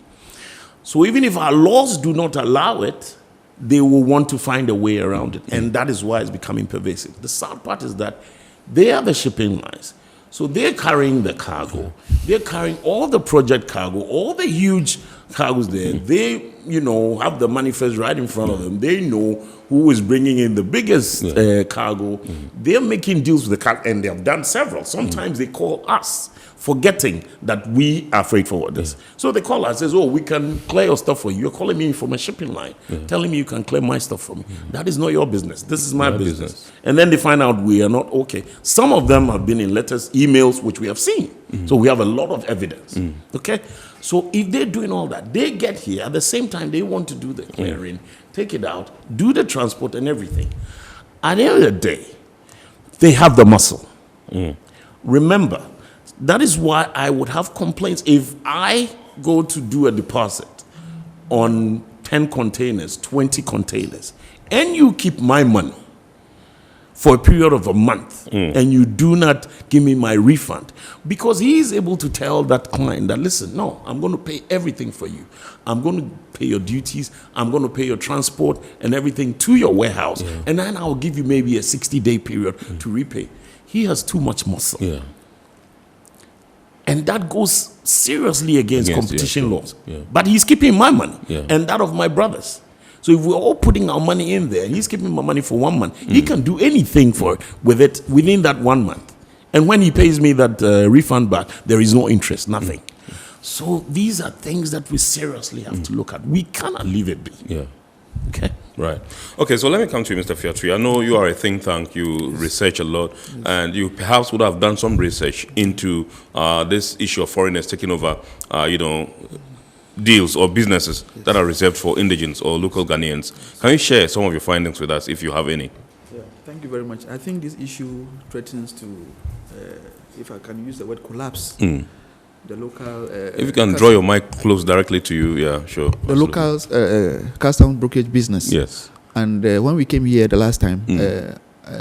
So even if our laws do not allow it, they will want to find a way around it, and that is why it's becoming pervasive. The sad part is that they are the shipping lines. So they're carrying the cargo. They're carrying all the project cargo, all the huge cargoes there. They, have the manifest right in front of them. They know who is bringing in the biggest cargo. They're making deals with the cargo, and they have done several. Sometimes they call us, forgetting that we are freight forwarders. So they call us and says, we can clear your stuff for you. You're calling me from a shipping line, telling me you can clear my stuff for me. That is not your business. This is my business. And then they find out we are not okay. Some of them have been in letters, emails, which we have seen. So we have a lot of evidence. Okay? So if they're doing all that, they get here. At the same time, they want to do the clearing, take it out, do the transport and everything. At the end of the day, they have the muscle. Remember, that is why I would have complaints if I go to do a deposit on 10 containers, 20 containers, and you keep my money for a period of a month, and you do not give me my refund, because he is able to tell that client that, listen, no, I'm going to pay everything for you. I'm going to pay your duties. I'm going to pay your transport and everything to your warehouse. And then I'll give you maybe a 60-day period to repay. He has too much muscle. And that goes seriously against competition laws. But he's keeping my money and that of my brothers. So if we're all putting our money in there, and he's keeping my money for 1 month, he can do anything with it within that 1 month. And when he pays me that refund back, there is no interest, nothing. So these are things that we seriously have to look at. We cannot leave it be. Okay. Right. Okay, so let me come to you, Mr. Fiatri. I know you are a think tank. You research a lot, and you perhaps would have done some research into this issue of foreigners taking over, deals or businesses that are reserved for indigenes or local Ghanaians. Can you share some of your findings with us, if you have any? Thank you very much. I think this issue threatens to, if I can use the word, collapse. The local... if you can draw your mic close directly to you, sure. The local custom brokerage business. Yes. And when we came here the last time,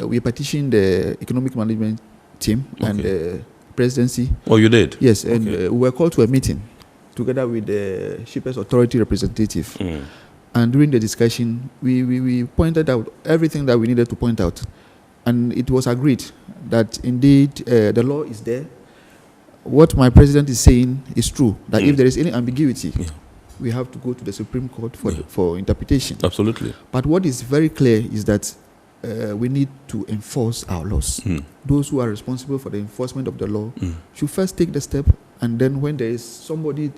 we petitioned the economic management team and the presidency. Oh, you did? Yes, and we were called to a meeting together with the Shippers Authority representative. And during the discussion, we pointed out everything that we needed to point out. And it was agreed that indeed the law is there. What my president is saying is true, that if there is any ambiguity, we have to go to the Supreme Court for interpretation. Absolutely. But what is very clear is that we need to enforce our laws. Those who are responsible for the enforcement of the law should first take the step And then when there is somebody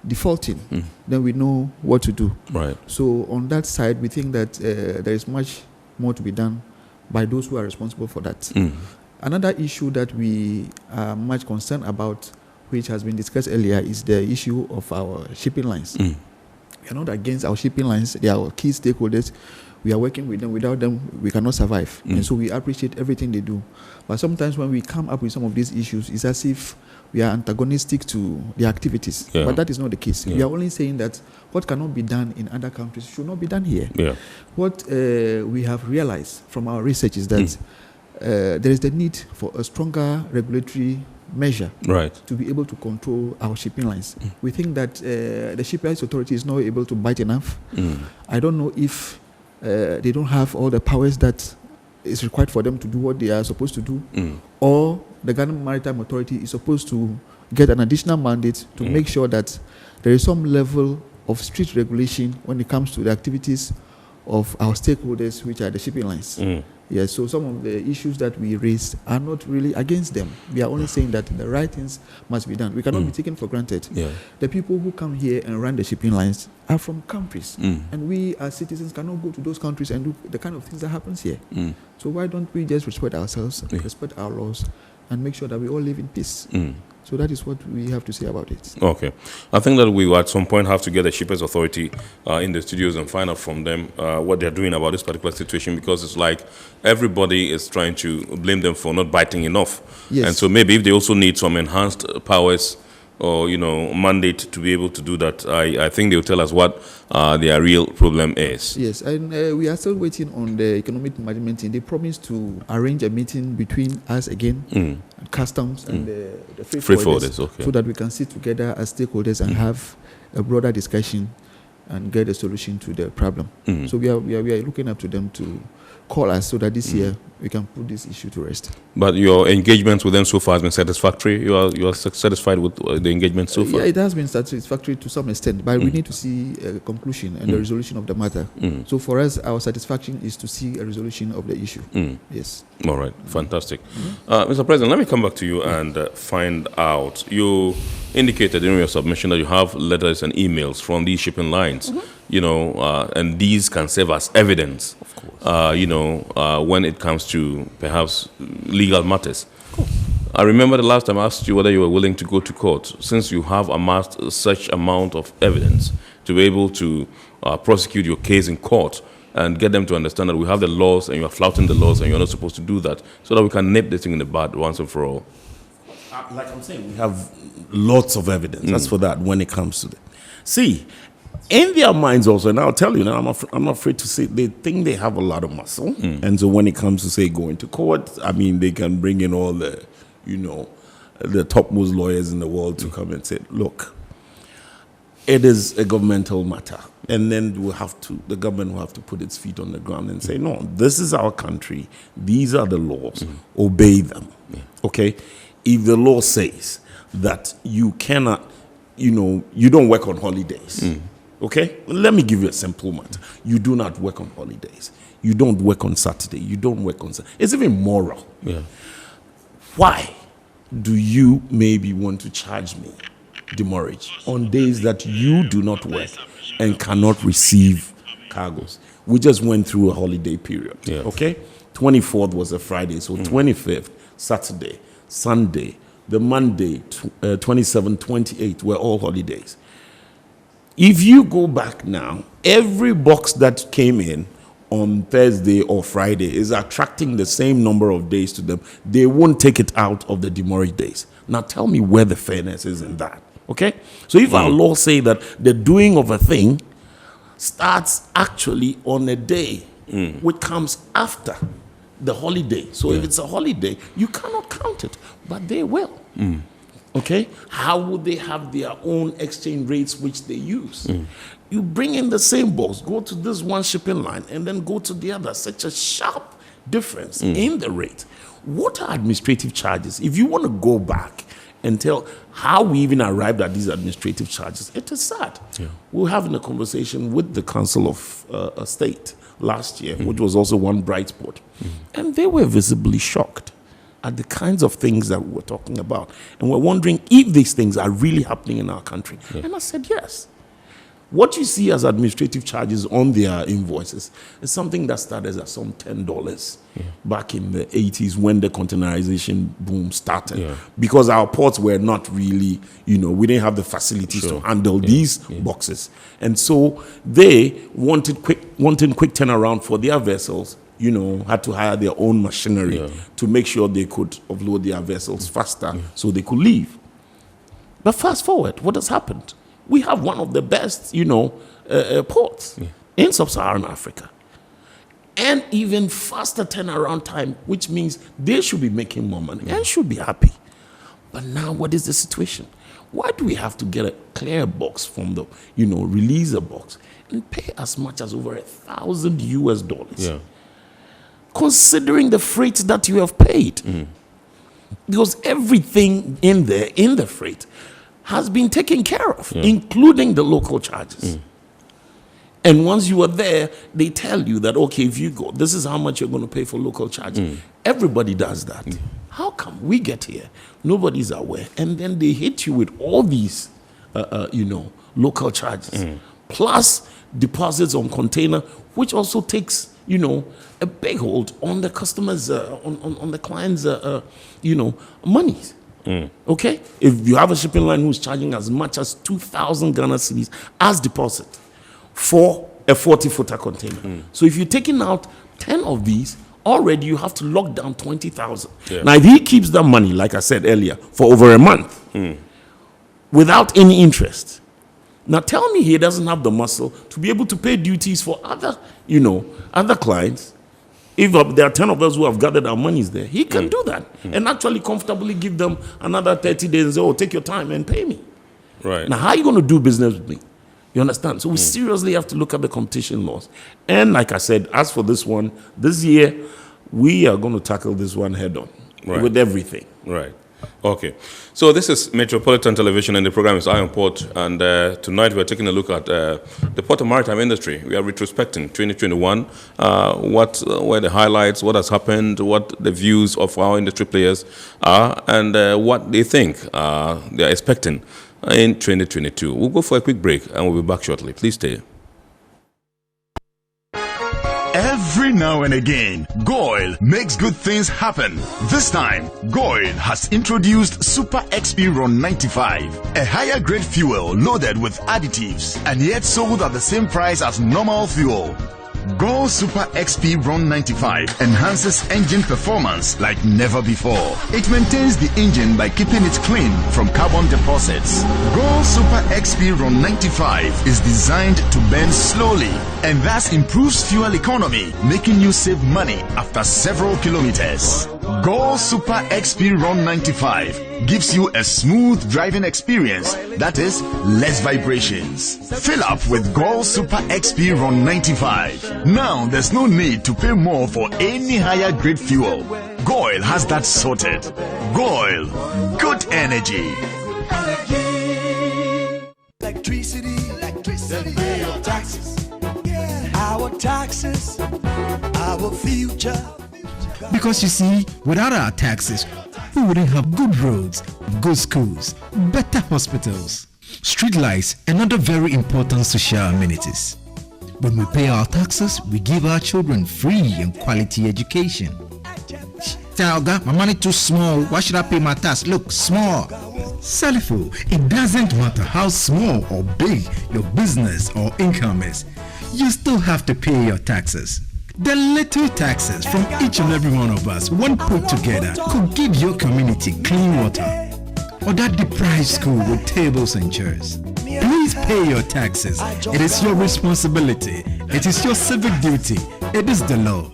defaulting, then we know what to do. Right. So on that side, we think that there is much more to be done by those who are responsible for that. Another issue that we are much concerned about, which has been discussed earlier, is the issue of our shipping lines. We are not against our shipping lines. They are our key stakeholders. We are working with them. Without them, we cannot survive. And so we appreciate everything they do. But sometimes when we come up with some of these issues, it's as if we are antagonistic to the activities. Yeah. But that is not the case. We are only saying that what cannot be done in other countries should not be done here. What we have realized from our research is that there is the need for a stronger regulatory measure to be able to control our shipping lines. We think that the Shipyards Authority is not able to bite enough. I don't know if they don't have all the powers that is required for them to do what they are supposed to do, or the Ghana Maritime Authority is supposed to get an additional mandate to make sure that there is some level of strict regulation when it comes to the activities of our stakeholders, which are the shipping lines. Yes, so some of the issues that we raised are not really against them. We are only saying that the right things must be done. We cannot be taken for granted. The people who come here and run the shipping lines are from countries, and we as citizens cannot go to those countries and do the kind of things that happens here. So why don't we just respect ourselves, respect our laws, and make sure that we all live in peace? So that is what we have to say about it. Okay. I think that we will at some point have to get the Shippers Authority in the studios and find out from them what they're doing about this particular situation, because it's like everybody is trying to blame them for not biting enough. Yes. And so maybe if they also need some enhanced powers or, mandate to be able to do that, I think they'll tell us what their real problem is. Yes, and we are still waiting on the economic management team. They promised to arrange a meeting between us again, customs and the freight forwarders, so that we can sit together as stakeholders and have a broader discussion and get a solution to the problem. So we are looking up to them to call us so that this year we can put this issue to rest. But your engagement with them so far has been satisfactory? You are satisfied with the engagement so far? Yeah, it has been satisfactory to some extent, but we need to see a conclusion and the resolution of the matter. So for us, our satisfaction is to see a resolution of the issue. Yes. All right, fantastic. Mr. President, let me come back to you and find out. You indicated in your submission that you have letters and emails from these shipping lines, and these can serve as evidence, of course. When it comes to perhaps legal matters. I remember the last time I asked you whether you were willing to go to court, since you have amassed such amount of evidence to be able to prosecute your case in court and get them to understand that we have the laws and you are flouting the laws and you're not supposed to do that, so that we can nip this thing in the bud once and for all. Like I'm saying, we have lots of evidence. That's for that when it comes to it. See, in their minds also, and I'll tell you now, I'm not afraid to say, they think they have a lot of muscle. And so when it comes to, say, going to court, I mean, they can bring in all the, the topmost lawyers in the world to come and say, look, it is a governmental matter. And then the government will have to put its feet on the ground and say, no, this is our country. These are the laws. Obey them. Okay? If the law says that you cannot, you don't work on holidays. Okay? Let me give you a simple matter. You do not work on holidays. You don't work on Saturday. You don't work on Saturday. It's even moral. Why do you maybe want to charge me demurrage on days that you do not work and cannot receive cargoes? We just went through a holiday period. Okay? 24th was a Friday, so 25th, Saturday, Sunday, the Monday, 27th, 28th were all holidays. If you go back now, every box that came in on Thursday or Friday is attracting the same number of days to them. They won't take it out of the demurrage days. Now tell me where the fairness is in that. Okay? So if our laws say that the doing of a thing starts actually on a day which comes after the holiday. So if it's a holiday, you cannot count it, but they will. Okay? How would they have their own exchange rates which they use? You bring in the same box, go to this one shipping line, and then go to the other. Such a sharp difference in the rate. What are administrative charges? If you want to go back and tell how we even arrived at these administrative charges, it is sad. We were having a conversation with the Council of State last year, which was also one bright spot. And they were visibly shocked are the kinds of things that we're talking about. And we're wondering if these things are really happening in our country. Yeah. And I said, yes. What you see as administrative charges on their invoices is something that started at some $10 back in the 80s when the containerization boom started. Because our ports were not really, we didn't have the facilities to handle these boxes. And so they wanting quick turnaround for their vessels, had to hire their own machinery to make sure they could offload their vessels faster so they could leave. But fast forward, what has happened? We have one of the best, ports in sub-Saharan Africa. And even faster turnaround time, which means they should be making more money and should be happy. But now what is the situation? Why do we have to get a clear box from the, releaser box and pay as much as over $1,000 US? Considering the freight that you have paid. Because everything in there, in the freight, has been taken care of, including the local charges. And once you are there, they tell you that, okay, if you go, this is how much you're going to pay for local charges. Everybody does that. How come we get here? Nobody's aware. And then they hit you with all these, local charges. Plus deposits on container, which also takes, a big hold on the customers, on the clients, monies. Okay? If you have a shipping line who's charging as much as 2,000 Ghana cedis as deposit for a 40-footer container. So if you're taking out 10 of these, already you have to lock down 20,000. Now, if he keeps that money, like I said earlier, for over a month, without any interest, now tell me he doesn't have the muscle to be able to pay duties for other, other clients. If there are 10 of us who have gathered our monies there, he can do that and actually comfortably give them another 30 days and say, take your time and pay me. Right. Now, how are you going to do business with me? You understand? So we seriously have to look at the competition laws. And like I said, as for this one, this year, we are going to tackle this one head on with everything. Right. Okay. So this is Metropolitan Television and the program is Eye on Port. And tonight we're taking a look at the port and maritime industry. We are retrospecting 2021. What were the highlights, what has happened, what the views of our industry players are, and what they think they are expecting in 2022. We'll go for a quick break and we'll be back shortly. Please stay. Every now and again, Goil makes good things happen. This time, Goil has introduced Super XP Ron 95, a higher grade fuel loaded with additives and yet sold at the same price as normal fuel. Goil Super XP Ron 95 enhances engine performance like never before. It maintains the engine by keeping it clean from carbon deposits. Goil Super XP Ron 95 is designed to burn slowly and thus improves fuel economy, making you save money after several kilometers. Goil Super XP Ron 95 gives you a smooth driving experience, that is, less vibrations. Fill up with Goil Super XP Ron 95. Now there's no need to pay more for any higher grade fuel. Goil has that sorted. Goil, good energy. Electricity, then pay your taxes. Our taxes, our future. Because you see, without our taxes, we wouldn't have good roads, good schools, better hospitals, street lights, and other very important social amenities. When we pay our taxes, we give our children free and quality education. Talga, my money too small. Why should I pay my tax? Look, small. Salifo, it doesn't matter how small or big your business or income is. You still have to pay your taxes. The little taxes from each and every one of us, when put together, could give your community clean water or that deprived school with tables and chairs. Please pay your taxes. It is your responsibility. It is your civic duty. It is the law.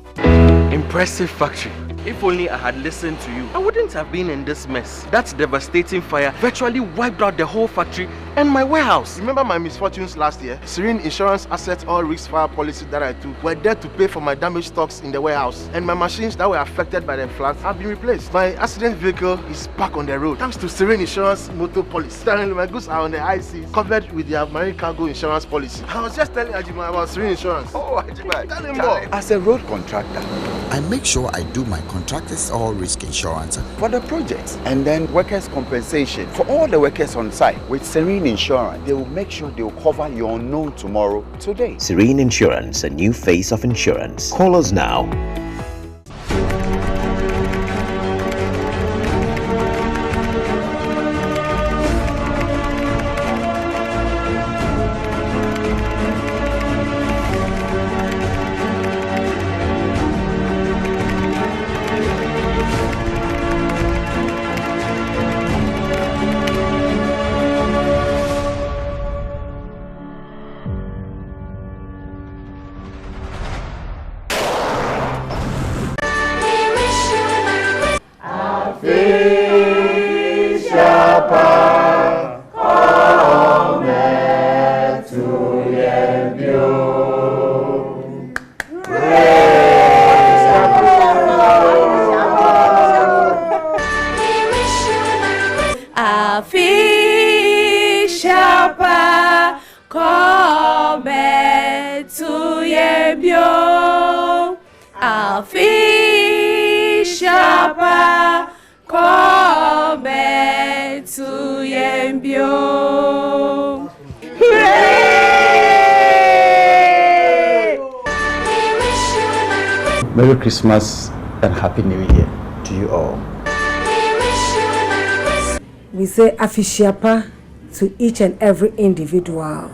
Impressive factory. If only I had listened to you, I wouldn't have been in this mess. That devastating fire virtually wiped out the whole factory and my warehouse. Remember my misfortunes last year? Serene Insurance Asset All Risk Fire policy that I took were there to pay for my damaged stocks in the warehouse. And my machines that were affected by the floods have been replaced. My accident vehicle is back on the road thanks to Serene Insurance motor policy. Currently, my goods are on the high seas, covered with their marine cargo insurance policy. I was just telling Ajima about Serene Insurance. Oh, Ajima, tell him more. As a road contractor, I make sure I do my contractors all risk insurance for the projects, and then workers' compensation for all the workers on site. With Serene Insurance, they will make sure they will cover your unknown tomorrow today. Serene Insurance, a new face of insurance. Call us now. Merry Christmas and Happy New Year to you all. We say Afishiapa to each and every individual.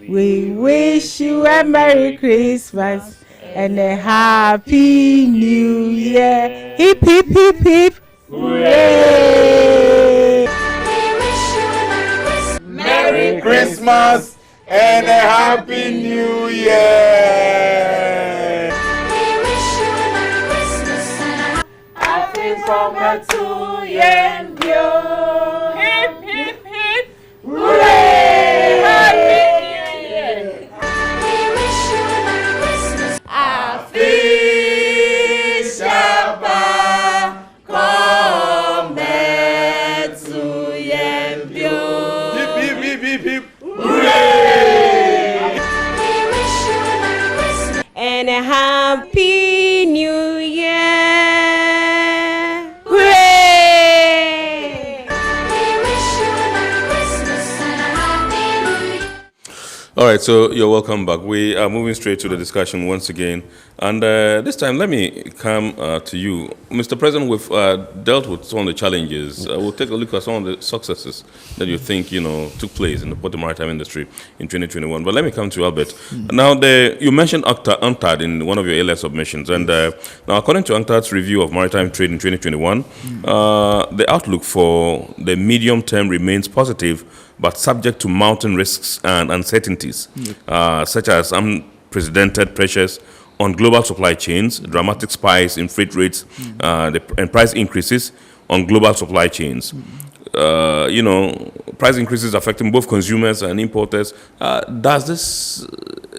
We wish you a Merry Christmas and a Happy New Year. Hip, hip, hip, hip. Hooray! Merry Christmas and a Happy New Year. Happy summer to you. Hip, hip, hip. Hooray! Happy New Year. Happy Shabbat. Come back to you. Hip, hip, hip, hip, hip. And a Happy New Year. Hooray! All right, so you're welcome back. We are moving straight to the discussion once again. And this time, let me come to you. Mr. President, we've dealt with some of the challenges. We'll take a look at some of the successes that you think, took place in the port and maritime industry in 2021. But let me come to Albert. Now, you mentioned UNCTAD in one of your earlier submissions. And now, according to UNCTAD's review of maritime trade in 2021, the outlook for the medium term remains positive, but subject to mounting risks and uncertainties, such as unprecedented pressures on global supply chains, dramatic spikes in freight rates, and price increases on global supply chains. Price increases affecting both consumers and importers.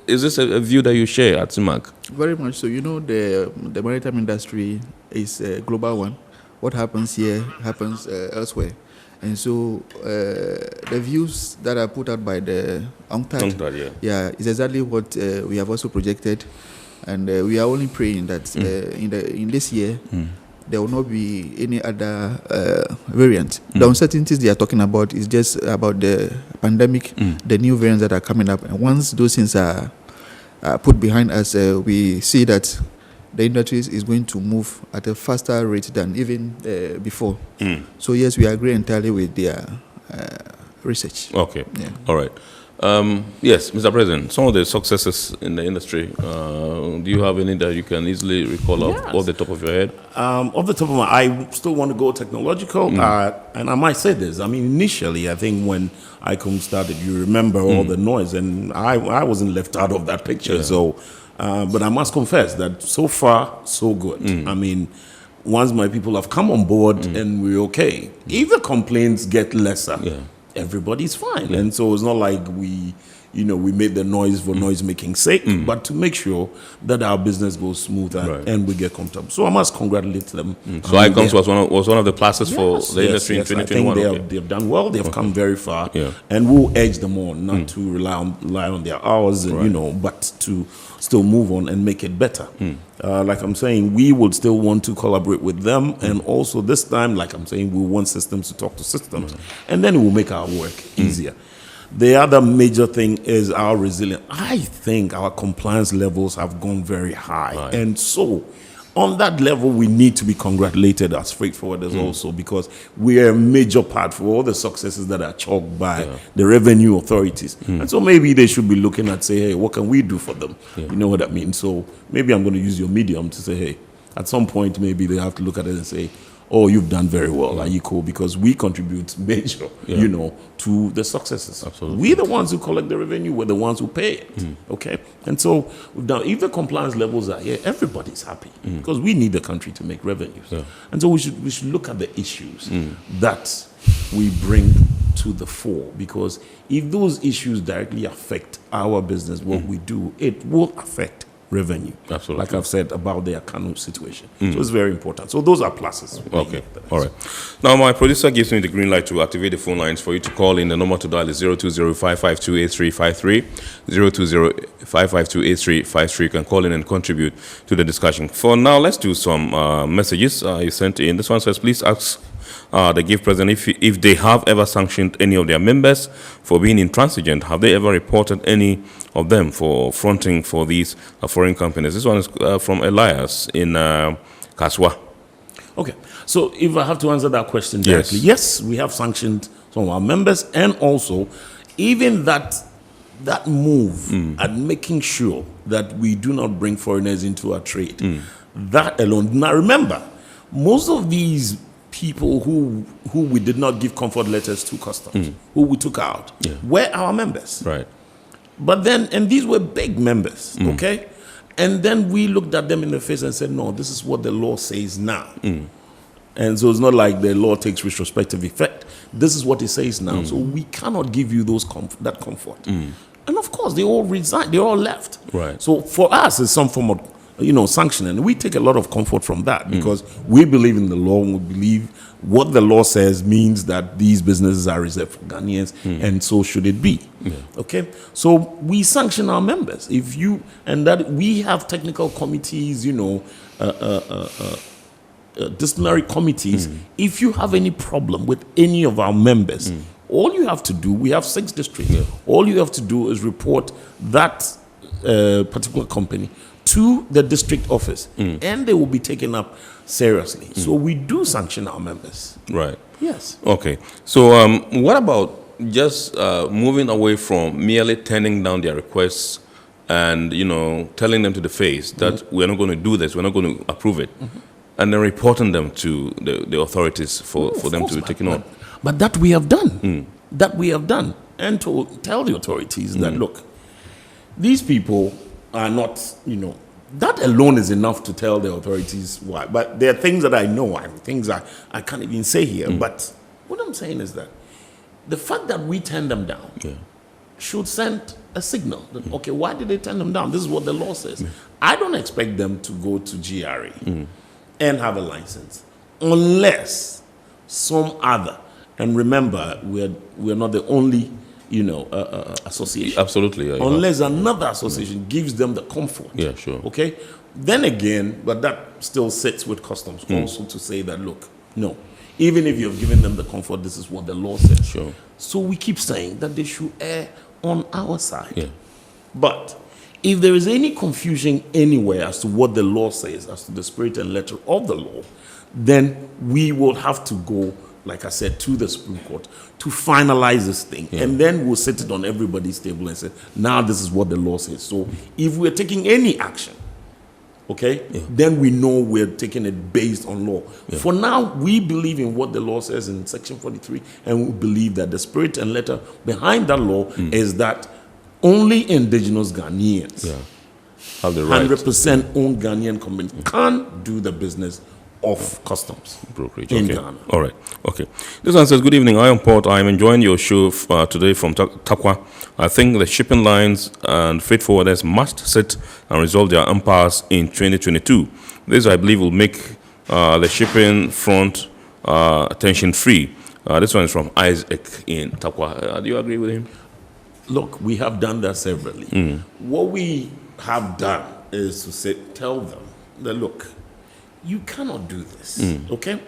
Is this a view that you share at CIMAC? Very much so. The maritime industry is a global one. What happens here happens elsewhere. And so the views that are put out by the UNCTAD, is exactly what we have also projected. And we are only praying that in this year, there will not be any other variant. The uncertainties they are talking about is just about the pandemic, the new variants that are coming up. And once those things are put behind us, we see that the industry is going to move at a faster rate than even before. So yes, we agree entirely with their research. Okay. Yeah. All right. Yes, Mr. President, some of the successes in the industry, do you have any that you can easily recall off the top of your head? Off the top of my I still want to go technological. And I might say this. I mean, initially, I think when ICOM started, you remember all the noise, and I wasn't left out of that picture. So, but I must confess that so far, so good. I mean, once my people have come on board and we're okay, if the complaints get lesser, everybody's fine. And so it's not like we we made the noise for noise making sake, but to make sure that our business goes smooth and we get comfortable. So I must congratulate them. So Icons was one of the places for the industry in 2021. I think they've done well. They've come very far, and we'll edge them on, not to rely on their hours, but to still move on and make it better. Like I'm saying, we would still want to collaborate with them, and also this time, like I'm saying, we want systems to talk to systems, and then it will make our work easier. The other major thing is our resilience. I think our compliance levels have gone very high, and so on that level, we need to be congratulated as freight forwarders also, because we are a major part for all the successes that are chalked by the revenue authorities. And so maybe they should be looking at, say, hey, what can we do for them? You know what I mean? So maybe I'm going to use your medium to say, hey, at some point, maybe they have to look at it and say, oh, you've done very well, are you cool? Because we contribute major, to the successes. Absolutely. We're the ones who collect the revenue, we're the ones who pay it, okay? And so now, if the compliance levels are here, everybody's happy, because we need the country to make revenues. And so we should look at the issues that we bring to the fore, because if those issues directly affect our business, what we do, it will affect revenue. Absolutely. Like I've said about the Akano situation. So it's very important. So those are pluses. Okay. All right. Now, my producer gives me the green light to activate the phone lines for you to call in. The number to dial is 020-552-8353. 020-552-8353. You can call in and contribute to the discussion. For now, let's do some messages you sent in. This one says, please ask the gift president if they have ever sanctioned any of their members for being intransigent. Have they ever reported any of them for fronting for these foreign companies? This one is from Elias in Kaswa. Okay, so if I have to answer that question directly, yes, we have sanctioned some of our members, and also even that move at making sure that we do not bring foreigners into our trade. That alone. Now remember, most of these people who we did not give comfort letters to customs, who we took out, were our members. Right. But then, and these were big members, okay? And then we looked at them in the face and said, no, this is what the law says now. And so it's not like the law takes retrospective effect. This is what it says now. So we cannot give you that comfort. And of course, they all resigned, they all left. Right. So for us, it's some form of sanction, and we take a lot of comfort from that, because we believe in the law, and we believe what the law says means that these businesses are reserved for Ghanaians, and so should it be. Okay, so we sanction our members. And that we have technical committees, disciplinary committees. If you have any problem with any of our members, all you have to do, we have 6 districts. All you have to do is report that particular company to the district office, and they will be taken up seriously. So we do sanction our members. Right. Yes. Okay. So what about just moving away from merely turning down their requests and, telling them to the face that we're not going to do this, we're not going to approve it, and then reporting them to the authorities for them to be taken on? But that we have done. That we have done. And to tell the authorities that, look, these people are not, that alone is enough to tell the authorities why. But there are things that I know, things I can't even say here. But what I'm saying is that the fact that we turn them down should send a signal that, okay, why did they turn them down? This is what the law says. I don't expect them to go to GRA and have a license unless some other, and remember, we're not the only association. Absolutely. Unless another association gives them the comfort. Yeah, sure. Okay? Then again, but that still sits with customs also to say that, look, no, even if you've given them the comfort, this is what the law says. Sure. So we keep saying that they should err on our side. Yeah. But if there is any confusion anywhere as to what the law says, as to the spirit and letter of the law, then we will have to go, like I said, to the Supreme Court to finalize this thing. And then we'll set it on everybody's table and say, now this is what the law says. So if we're taking any action, then we know we're taking it based on law. For now, we believe in what the law says in Section 43, and we believe that the spirit and letter behind that law is that only indigenous Ghanaians, have the right. 100% owned Ghanaian companies can do the business of customs brokerage in okay. Ghana. All right. Okay. This one says, good evening, Iron Port. I am enjoying your show today from Takwa. I think the shipping lines and freight forwarders must sit and resolve their impasse in 2022. This, I believe, will make the shipping front tension free. This one is from Isaac in Takwa. Do you agree with him? Look, we have done that severally. What we have done is to tell them that, look, you cannot do this, okay?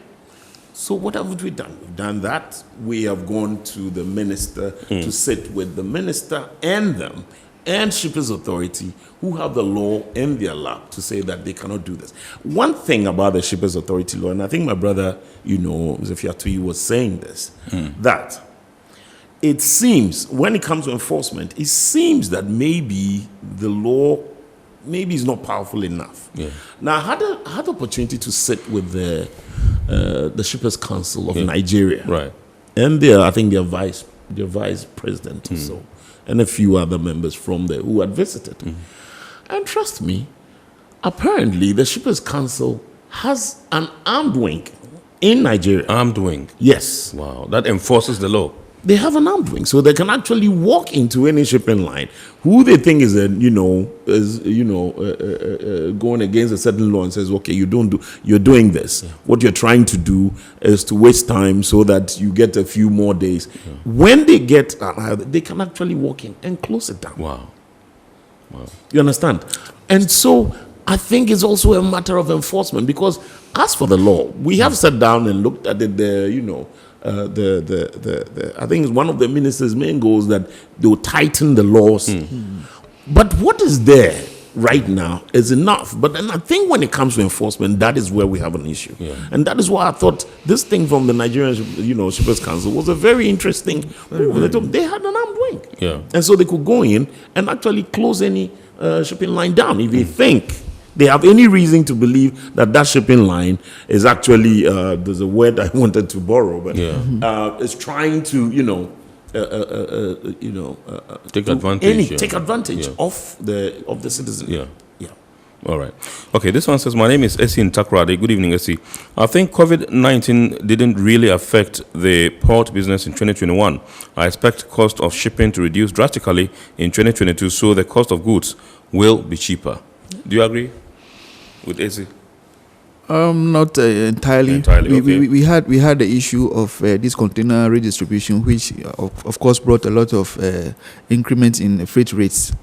So what have we done? We've done that. We have gone to the minister to sit with the minister and them and Shippers Authority, who have the law in their lap to say that they cannot do this. One thing about the Shippers Authority law, and I think my brother, Zefiatui was saying this, that it seems, when it comes to enforcement, it seems that maybe the law is not powerful enough. Yeah. Now, I had the opportunity to sit with the Shippers Council of Nigeria. Right. And I think their vice president or so, and a few other members from there who had visited. And trust me, apparently the Shippers Council has an armed wing in Nigeria. Armed wing? Yes. Wow, that enforces the law. They have an armed wing, so they can actually walk into any shipping line who they think is going against a certain law and says, okay, you're doing this. Yeah. What you're trying to do is to waste time so that you get a few more days. Yeah. When they get, they can actually walk in and close it down. Wow. You understand? And so I think it's also a matter of enforcement, because as for the law, we have sat down and looked at it. I think it's one of the minister's main goals that they will tighten the laws. But what is there right now is enough. But then I think when it comes to enforcement, that is where we have an issue. Yeah. And that is why I thought this thing from the Nigerian, Shippers Council was a very interesting move. They had an armed wing. Yeah. And so they could go in and actually close any shipping line down if they think they have any reason to believe that shipping line is actually, there's a word I wanted to borrow, but is trying to, take advantage. Take advantage of the citizen. Yeah. All right. Okay, this one says, my name is Essie in Takrade. Good evening, Essie. I think COVID-19 didn't really affect the port business in 2021. I expect cost of shipping to reduce drastically in 2022, so the cost of goods will be cheaper. Do you agree with Essie? Not entirely. We had the issue of this container redistribution, which of course brought a lot of increments in freight rates.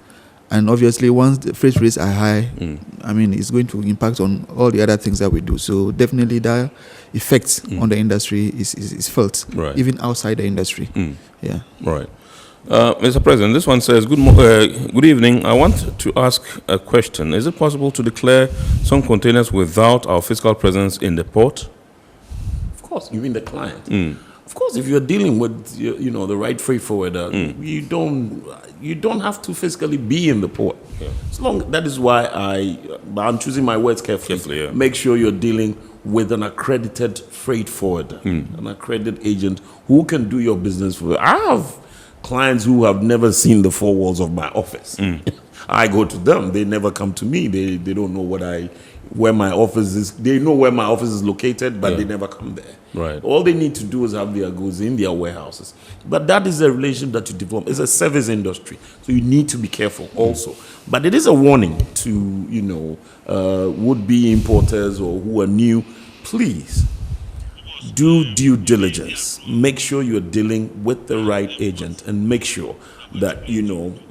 And obviously, once the freight rates are high, it's going to impact on all the other things that we do. So definitely, that effect on the industry is felt, even outside the industry. Yeah. Right. Mr. President, this one says, good evening. I want to ask a question. Is it possible to declare some containers without our physical presence in the port? Of course. You mean the client? Of course, if you're dealing with the right freight forwarder, you don't have to physically be in the port. Yeah. That is why I'm choosing my words carefully. Make sure you're dealing with an accredited freight forwarder, an accredited agent who can do your business for you. I have clients who have never seen the four walls of my office. I go to them. They never come to me. They don't know where my office is. They know where my office is located, but they never come there. Right. All they need to do is have their goods in their warehouses. But that is a relation that you develop. It's a service industry, so you need to be careful also. But it is a warning to would-be importers or who are new. Please do due diligence. Make sure you're dealing with the right agent, and make sure that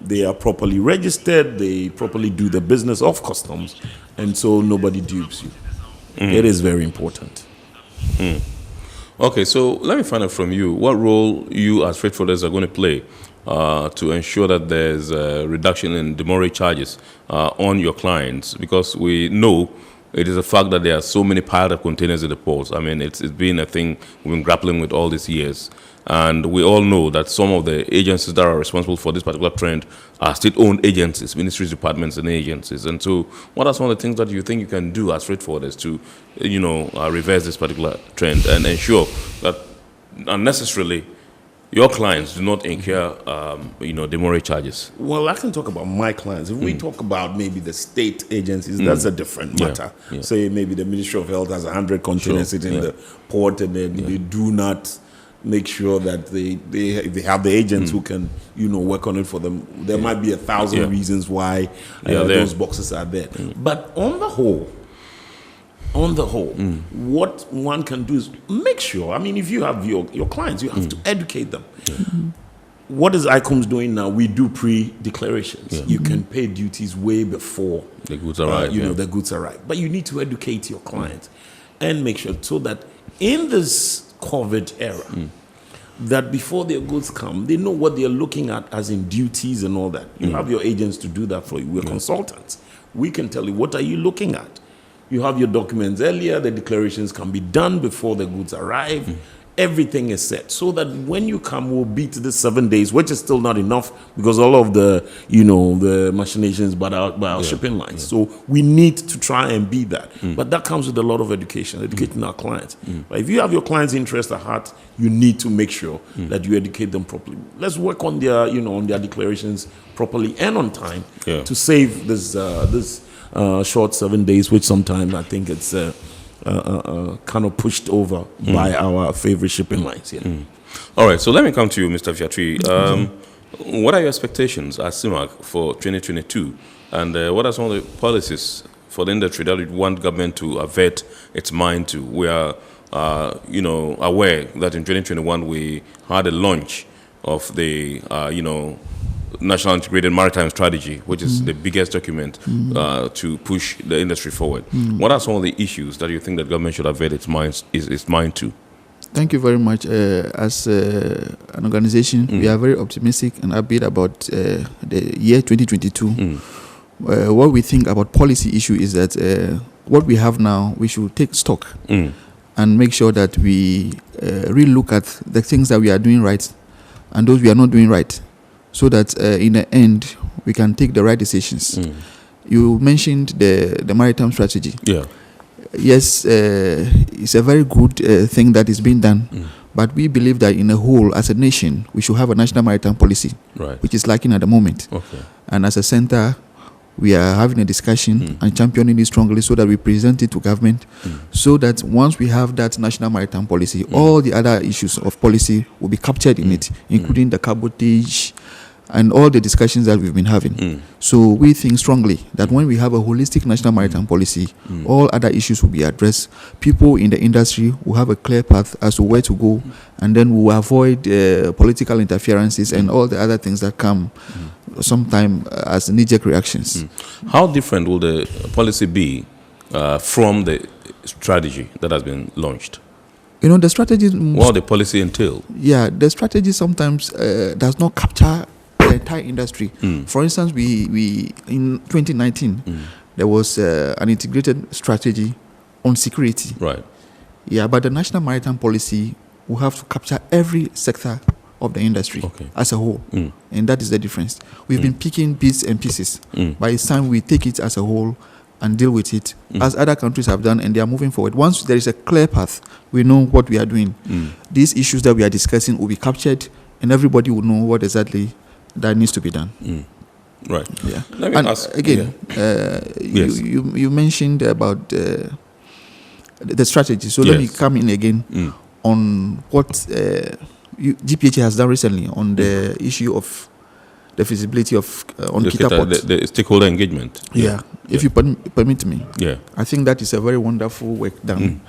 they are properly registered, they properly do the business of customs, and so nobody dupes you. It is very important. Okay, so let me find out from you what role you as freight forwarders are going to play to ensure that there's a reduction in demurrage charges on your clients, because we know it is a fact that there are so many piled up containers in the ports. I mean, it's been a thing we've been grappling with all these years. And we all know that some of the agencies that are responsible for this particular trend are state-owned agencies, ministries, departments, and agencies. And so what are some of the things that you think you can do as freight forwarders to, reverse this particular trend and ensure that unnecessarily your clients do not incur, demurrage charges? Well, I can talk about my clients. If we talk about maybe the state agencies, that's a different matter. Yeah. Say maybe the Ministry of Health has 100 containers sitting in the port, and then they do not make sure that they have the agents who can work on it for them. There might be 1,000 reasons why those boxes are there. But on the whole, what one can do is make sure. I mean, if you have your clients, you have to educate them. What is ICOMS doing now? We do pre-declarations. You can pay duties way before the goods arrive. The goods arrive. But you need to educate your clients and make sure so that in this COVID era, that before their goods come, they know what they're looking at as in duties and all that. You have your agents to do that for you. We're consultants. We can tell you, what are you looking at? You have your documents earlier. The declarations can be done before the goods arrive. Everything is set so that when you come, we'll beat the 7 days, which is still not enough because all of the, the machinations by our shipping lines. So we need to try and beat that. But that comes with a lot of educating our clients. But if you have your clients' interest at heart, you need to make sure that you educate them properly. Let's work on their, on their declarations properly and on time to save this short 7 days, which sometimes I think it's kind of pushed over by our favorite shipping lines. All right, so let me come to you, Mr. Fiatri. What are your expectations at CIMAC for 2022? And what are some of the policies for the industry that you want government to avert its mind to? We are, aware that in 2021 we had a launch of the, National Integrated Maritime Strategy, which is the biggest document to push the industry forward. What are some of the issues that you think that government should avert its mind to? Thank you very much. As an organization, we are very optimistic and upbeat about the year 2022. What we think about policy issue is that what we have now, we should take stock and make sure that we really look at the things that we are doing right and those we are not doing right, so that in the end, we can take the right decisions. You mentioned the maritime strategy. Yes, it's a very good thing that is being done, but we believe that in a whole, as a nation, we should have a national maritime policy, which is lacking at the moment. And as a center, we are having a discussion and championing it strongly so that we present it to government, so that once we have that national maritime policy, all the other issues of policy will be captured in it, including the cabotage, and all the discussions that we've been having. So we think strongly that when we have a holistic national maritime policy, all other issues will be addressed. People in the industry will have a clear path as to where to go, and then we will avoid political interferences and all the other things that come sometimes as knee-jerk reactions. How different will the policy be from the strategy that has been launched? The strategy... What the policy entail? Yeah, the strategy sometimes does not capture the entire industry. For instance, we in 2019 there was an integrated strategy on security. Yeah, but the national maritime policy will have to capture every sector of the industry as a whole, and that is the difference. We've been picking bits and pieces. By the time we take it as a whole and deal with it, as other countries have done, and they are moving forward. Once there is a clear path, we know what we are doing. These issues that we are discussing will be captured, and everybody will know what exactly that needs to be done. Right. Yeah. Let me ask again. You mentioned about the strategy. So let me come in again on what GPHA has done recently on the issue of the feasibility of on Kita Port. The stakeholder engagement. If you permit me. I think that is a very wonderful work done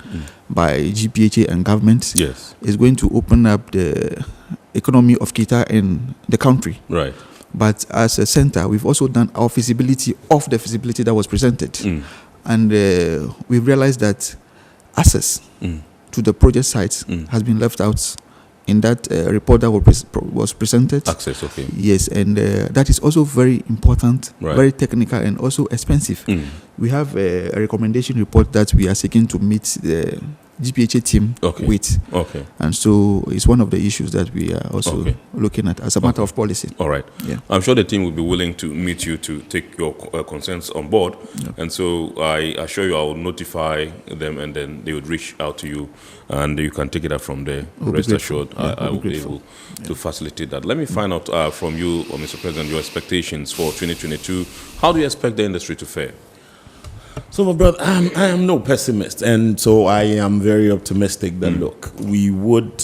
by GPHA and government. It's going to open up the economy of Kita in the country. But as a center, we've also done our feasibility of the feasibility that was presented. And we realized that access to the project sites has been left out in that report that was presented. Access, Yes, and that is also very important, very technical, and also expensive. We have a recommendation report that we are seeking to meet the GPHA team with. Okay. And so it's one of the issues that we are also looking at as a matter of policy. All right. Yeah. I'm sure the team will be willing to meet you to take your concerns on board. And so I assure you I will notify them, and then they would reach out to you, and you can take it up from there. Rest assured, I will be able to facilitate that. Let me find out from you, Mr. President, your expectations for 2022. How do you expect the industry to fare? So, my brother, I am no pessimist, and so I am very optimistic that look, we would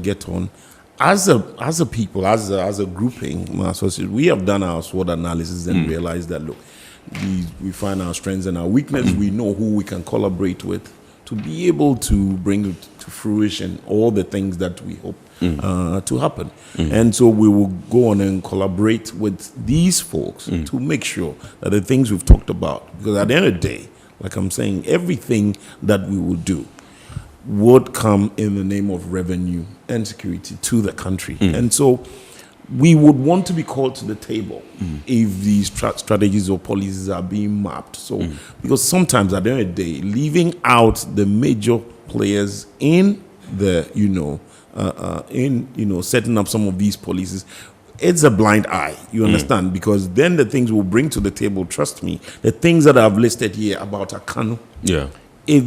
get on as a people, as a grouping, my associates. We have done our SWOT analysis and realized that look, we find our strengths and our weaknesses. We know who we can collaborate with to be able to bring to fruition all the things that we hope to happen. And so we will go on and collaborate with these folks to make sure that the things we've talked about, because at the end of the day, like I'm saying, everything that we will do would come in the name of revenue and security to the country. And so we would want to be called to the table if these strategies or policies are being mapped. So, because sometimes at the end of the day, leaving out the major players in the, setting up some of these policies, it's a blind eye, you understand? Because then the things we'll bring to the table, trust me, the things that I've listed here about Akano, if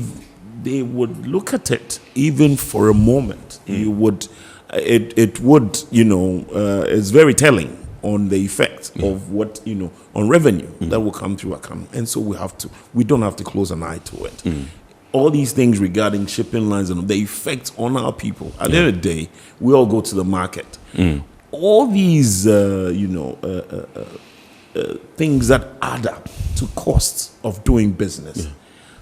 they would look at it even for a moment, you would... It would, it's very telling on the effect of what, on revenue that will come through account. And so we don't have to close an eye to it. All these things regarding shipping lines and the effects on our people, at the end of the day, we all go to the market. All these, things that add up to costs of doing business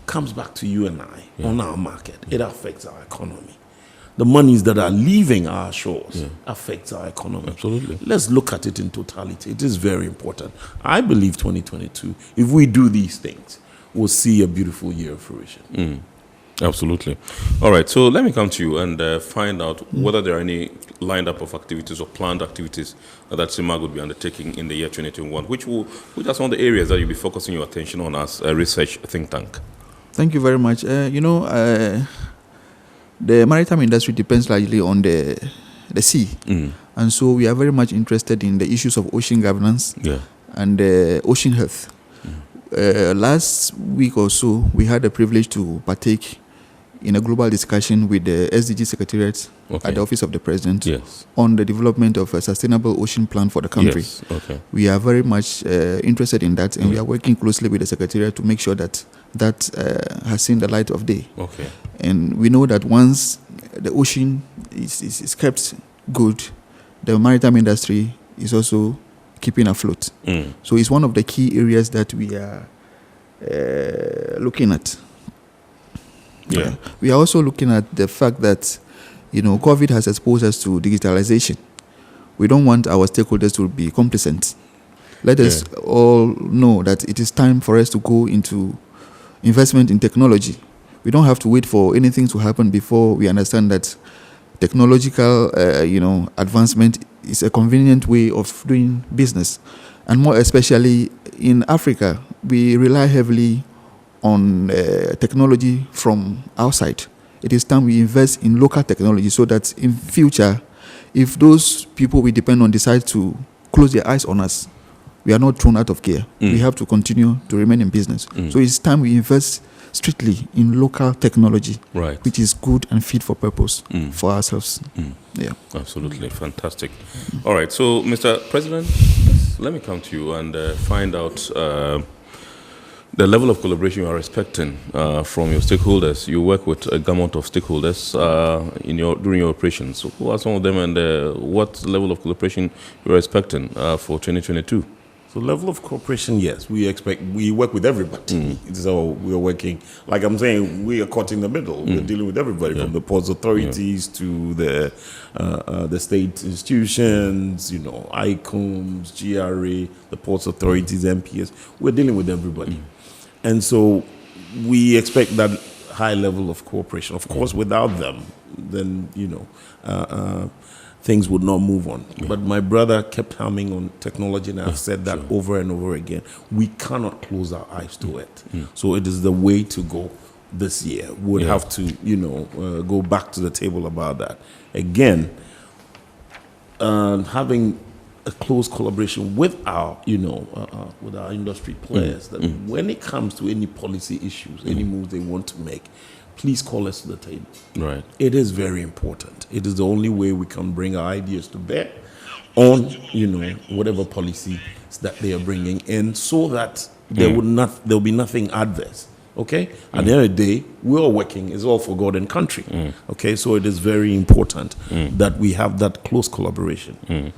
comes back to you and I on our market. It affects our economy. The monies that are leaving our shores affects our economy. Absolutely. Let's look at it in totality. It is very important. I believe 2022, if we do these things, we'll see a beautiful year of fruition. Absolutely. All right, so let me come to you and find out whether there are any lined up of activities or planned activities that CIMAG would be undertaking in the year 2021, which are some of the areas that you'll be focusing your attention on as a research think tank. Thank you very much. The maritime industry depends largely on the sea. And so we are very much interested in the issues of ocean governance and ocean health. Last week or so, we had the privilege to partake in a global discussion with the SDG Secretariat at the Office of the President on the development of a sustainable ocean plan for the country. We are very much interested in that, and we are working closely with the Secretariat to make sure that has seen the light of day. And we know that once the ocean is kept good, the maritime industry is also keeping afloat. So it's one of the key areas that we are looking at. We are also looking at the fact that, COVID has exposed us to digitalization. We don't want our stakeholders to be complacent. Let us all know that it is time for us to go into investment in technology. We don't have to wait for anything to happen before we understand that technological, advancement is a convenient way of doing business. And more especially in Africa, we rely heavily on technology from outside. It is time we invest in local technology so that in future, if those people we depend on decide to close their eyes on us, we are not thrown out of gear. We have to continue to remain in business. So it's time we invest strictly in local technology, which is good and fit for purpose for ourselves. Absolutely. Fantastic. All right. So, Mr. President, let me come to you and find out the level of collaboration you are expecting from your stakeholders. You work with a gamut of stakeholders during your operations. So who are some of them, and what level of collaboration you are expecting for 2022? So level of cooperation, yes, we work with everybody. So we are working, like I'm saying, we are caught in the middle. We're dealing with everybody from the ports authorities to the state institutions, ICOMs, GRA, the ports authorities, MPS. We're dealing with everybody. And so we expect that high level of cooperation. Of course, without them, then, things would not move on. But my brother kept hammering on technology, and I've said that over and over again. We cannot close our eyes to it. So it is the way to go. this year. Would have to, go back to the table about that. Again, having a close collaboration with our, with our industry players, that when it comes to any policy issues, any moves they want to make, please call us to the table. Right. It is very important. It is the only way we can bring our ideas to bear on, whatever policies that they are bringing in, so that there'll be nothing adverse. Okay? At the end of the day, we're all working. It's all for God and country. Okay? So it is very important that we have that close collaboration.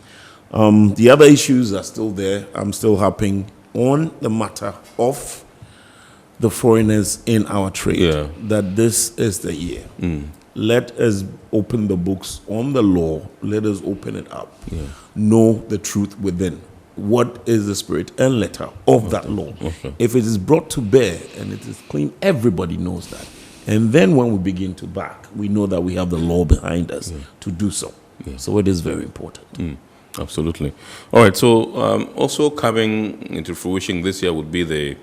The other issues are still there. I'm still harping on the matter of the foreigners in our trade, that this is the year. Let us open the books on the law. Let us open it up. Know the truth within. What is the spirit and letter of that law? If it is brought to bear and it is clean, everybody knows that. And then when we begin to back, we know that we have the law behind us to do so. So it is very important. Absolutely. All right. So also coming into fruition this year would be the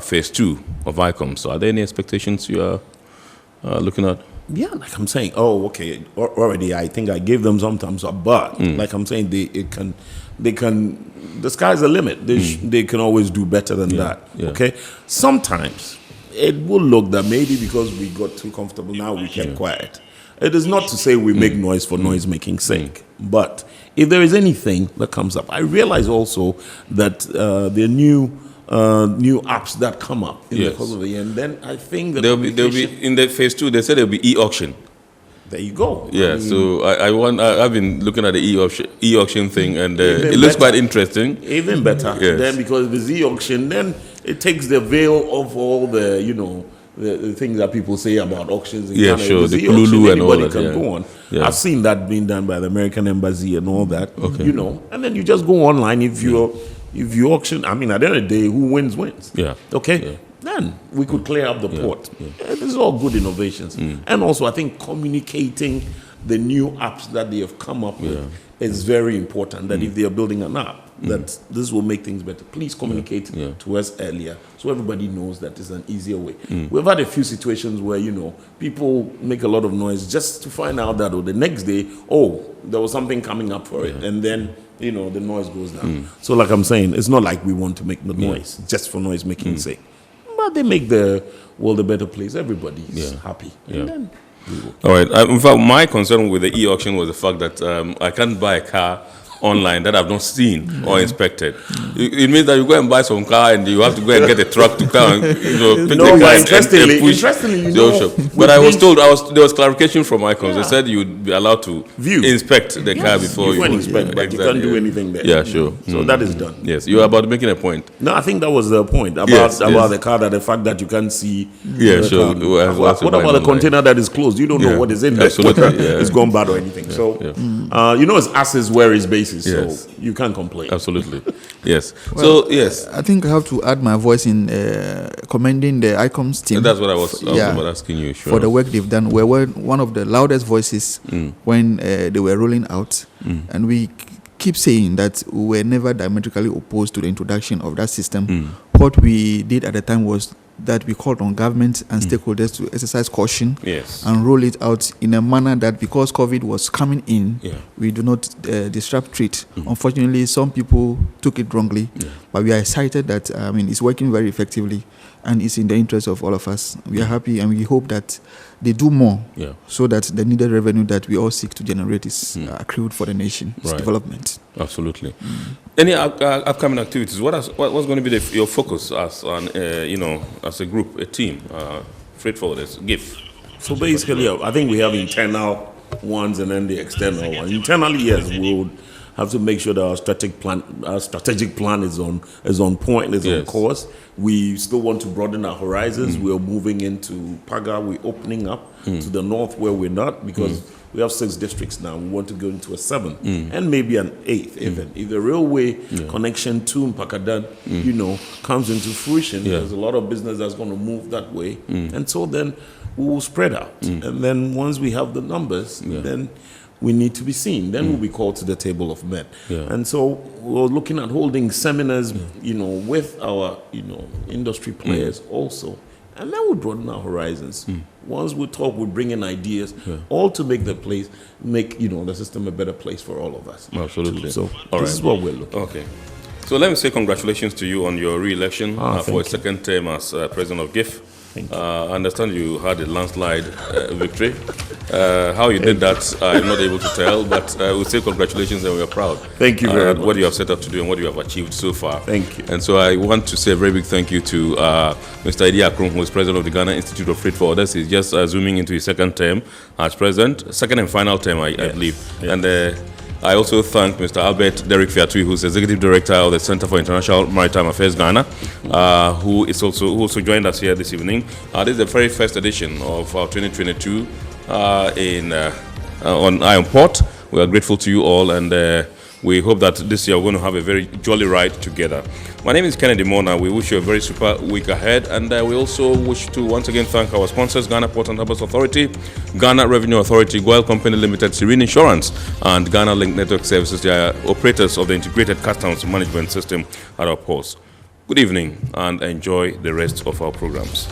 phase 2 of ICOM. So are there any expectations you are looking at? Yeah, like I'm saying, already I think I gave them some thumbs up, but like I'm saying, they can, the sky's the limit. They can always do better than that. Okay? Sometimes it will look that maybe because we got too comfortable now, we kept quiet. It is not to say we make noise for noise making sake, but if there is anything that comes up, I realize also that the new apps that come up in the course of the year, and then I think that there'll be in the phase 2. They said there'll be e-auction. There you go. Yeah, so I've been looking at the e-auction thing, and it looks quite interesting. Even better. Then because if it's e-auction, then it takes the veil of all the the things that people say about auctions in Ghana. Sure, the Kululu and all that. Can go on. I've seen that being done by the American Embassy and all that. And then you just go online. If you auction, I mean, at the end of the day, who wins. Okay. Then we could clear up the port. This is all good innovations. And also, I think communicating the new apps that they have come up with is very important. That if they are building an app, that this will make things better. Please communicate to us earlier so everybody knows that it's an easier way. We've had a few situations where, people make a lot of noise just to find out that the next day, there was something coming up for it. And then, the noise goes down. So like I'm saying, it's not like we want to make the noise just for noise making sake. But they make the world a better place. Everybody's happy. And then all right. In fact, my concern with the e-auction was the fact that I can't buy a car online that I've not seen or inspected. It means that you go and buy some car and you have to go and get a truck to come and pick the car and push. But I was told there was clarification from ICOMS. They said you'd be allowed to inspect the car before you inspect, but you can't do anything there. Yeah, sure. So that is done. Yes, you were about making a point. No, I think that was the point about the car, that the fact that you can't see. Yeah, sure. What about the container that is closed? You don't know what is in there. Absolutely. It's gone bad or anything. So it's asses where it's basis. So you can't complain. Absolutely. Yes. Well, so, yes. I think I have to add my voice in commending the ICOMS team. And that's what I was about asking you. Sure. For the work they've done. We were one of the loudest voices when they were rolling out. And we keep saying that we were never diametrically opposed to the introduction of that system. What we did at the time was that we called on government and stakeholders to exercise caution and roll it out in a manner that, because COVID was coming in, we do not disrupt trade. Unfortunately, some people took it wrongly, but we are excited that it's working very effectively and it's in the interest of all of us. We are happy and we hope that they do more so that the needed revenue that we all seek to generate is accrued for the nation's development. Absolutely. Any upcoming activities? What's going to be your focus as as a group, a team, freight forwarders, GIF? So basically, I think we have internal ones and then the external ones. Internally, yes, we would have to make sure that our strategic plan is on point, is on course. We still want to broaden our horizons. We are moving into Paga. We're opening up to the north where we're not, because we have 6 districts now. We want to go into a 7th and maybe an 8th even. If the railway connection to Mpakadan, comes into fruition, there's a lot of business that's going to move that way. And so then we will spread out. And then once we have the numbers, then we need to be seen. Then we'll be called to the table of men. And so we're looking at holding seminars, with our, industry players also and then we broaden our horizons. Once we talk, we bring in ideas, all to make the system a better place for all of us. Absolutely. So this is what we're looking. Okay. So let me say congratulations to you on your re-election for a second term as president of GIF. I understand you had a landslide victory. How you did that, I'm not able to tell, but we'll say congratulations and we're proud. Thank you very much. What you have set up to do and what you have achieved so far. Thank you. And so I want to say a very big thank you to Mr. Idi Akrum, who is president of the Ghana Institute of Freight Forwarders. He's just zooming into his second term as president, second and final term, I believe. Yes. And I also thank Mr. Albert Derek Fiatui, who's Executive Director of the Center for International Maritime Affairs Ghana, who also joined us here this evening. This is the very first edition of our 2022 on Iron Port. We are grateful to you all, and we hope that this year we're going to have a very jolly ride together. My name is Kennedy Mona. We wish you a very super week ahead, and we also wish to once again thank our sponsors, Ghana Port and Harbours Authority, Ghana Revenue Authority, Goyle Company Limited, Serene Insurance, and Ghana Link Network Services. They are operators of the Integrated Customs Management System at our ports. Good evening, and enjoy the rest of our programs.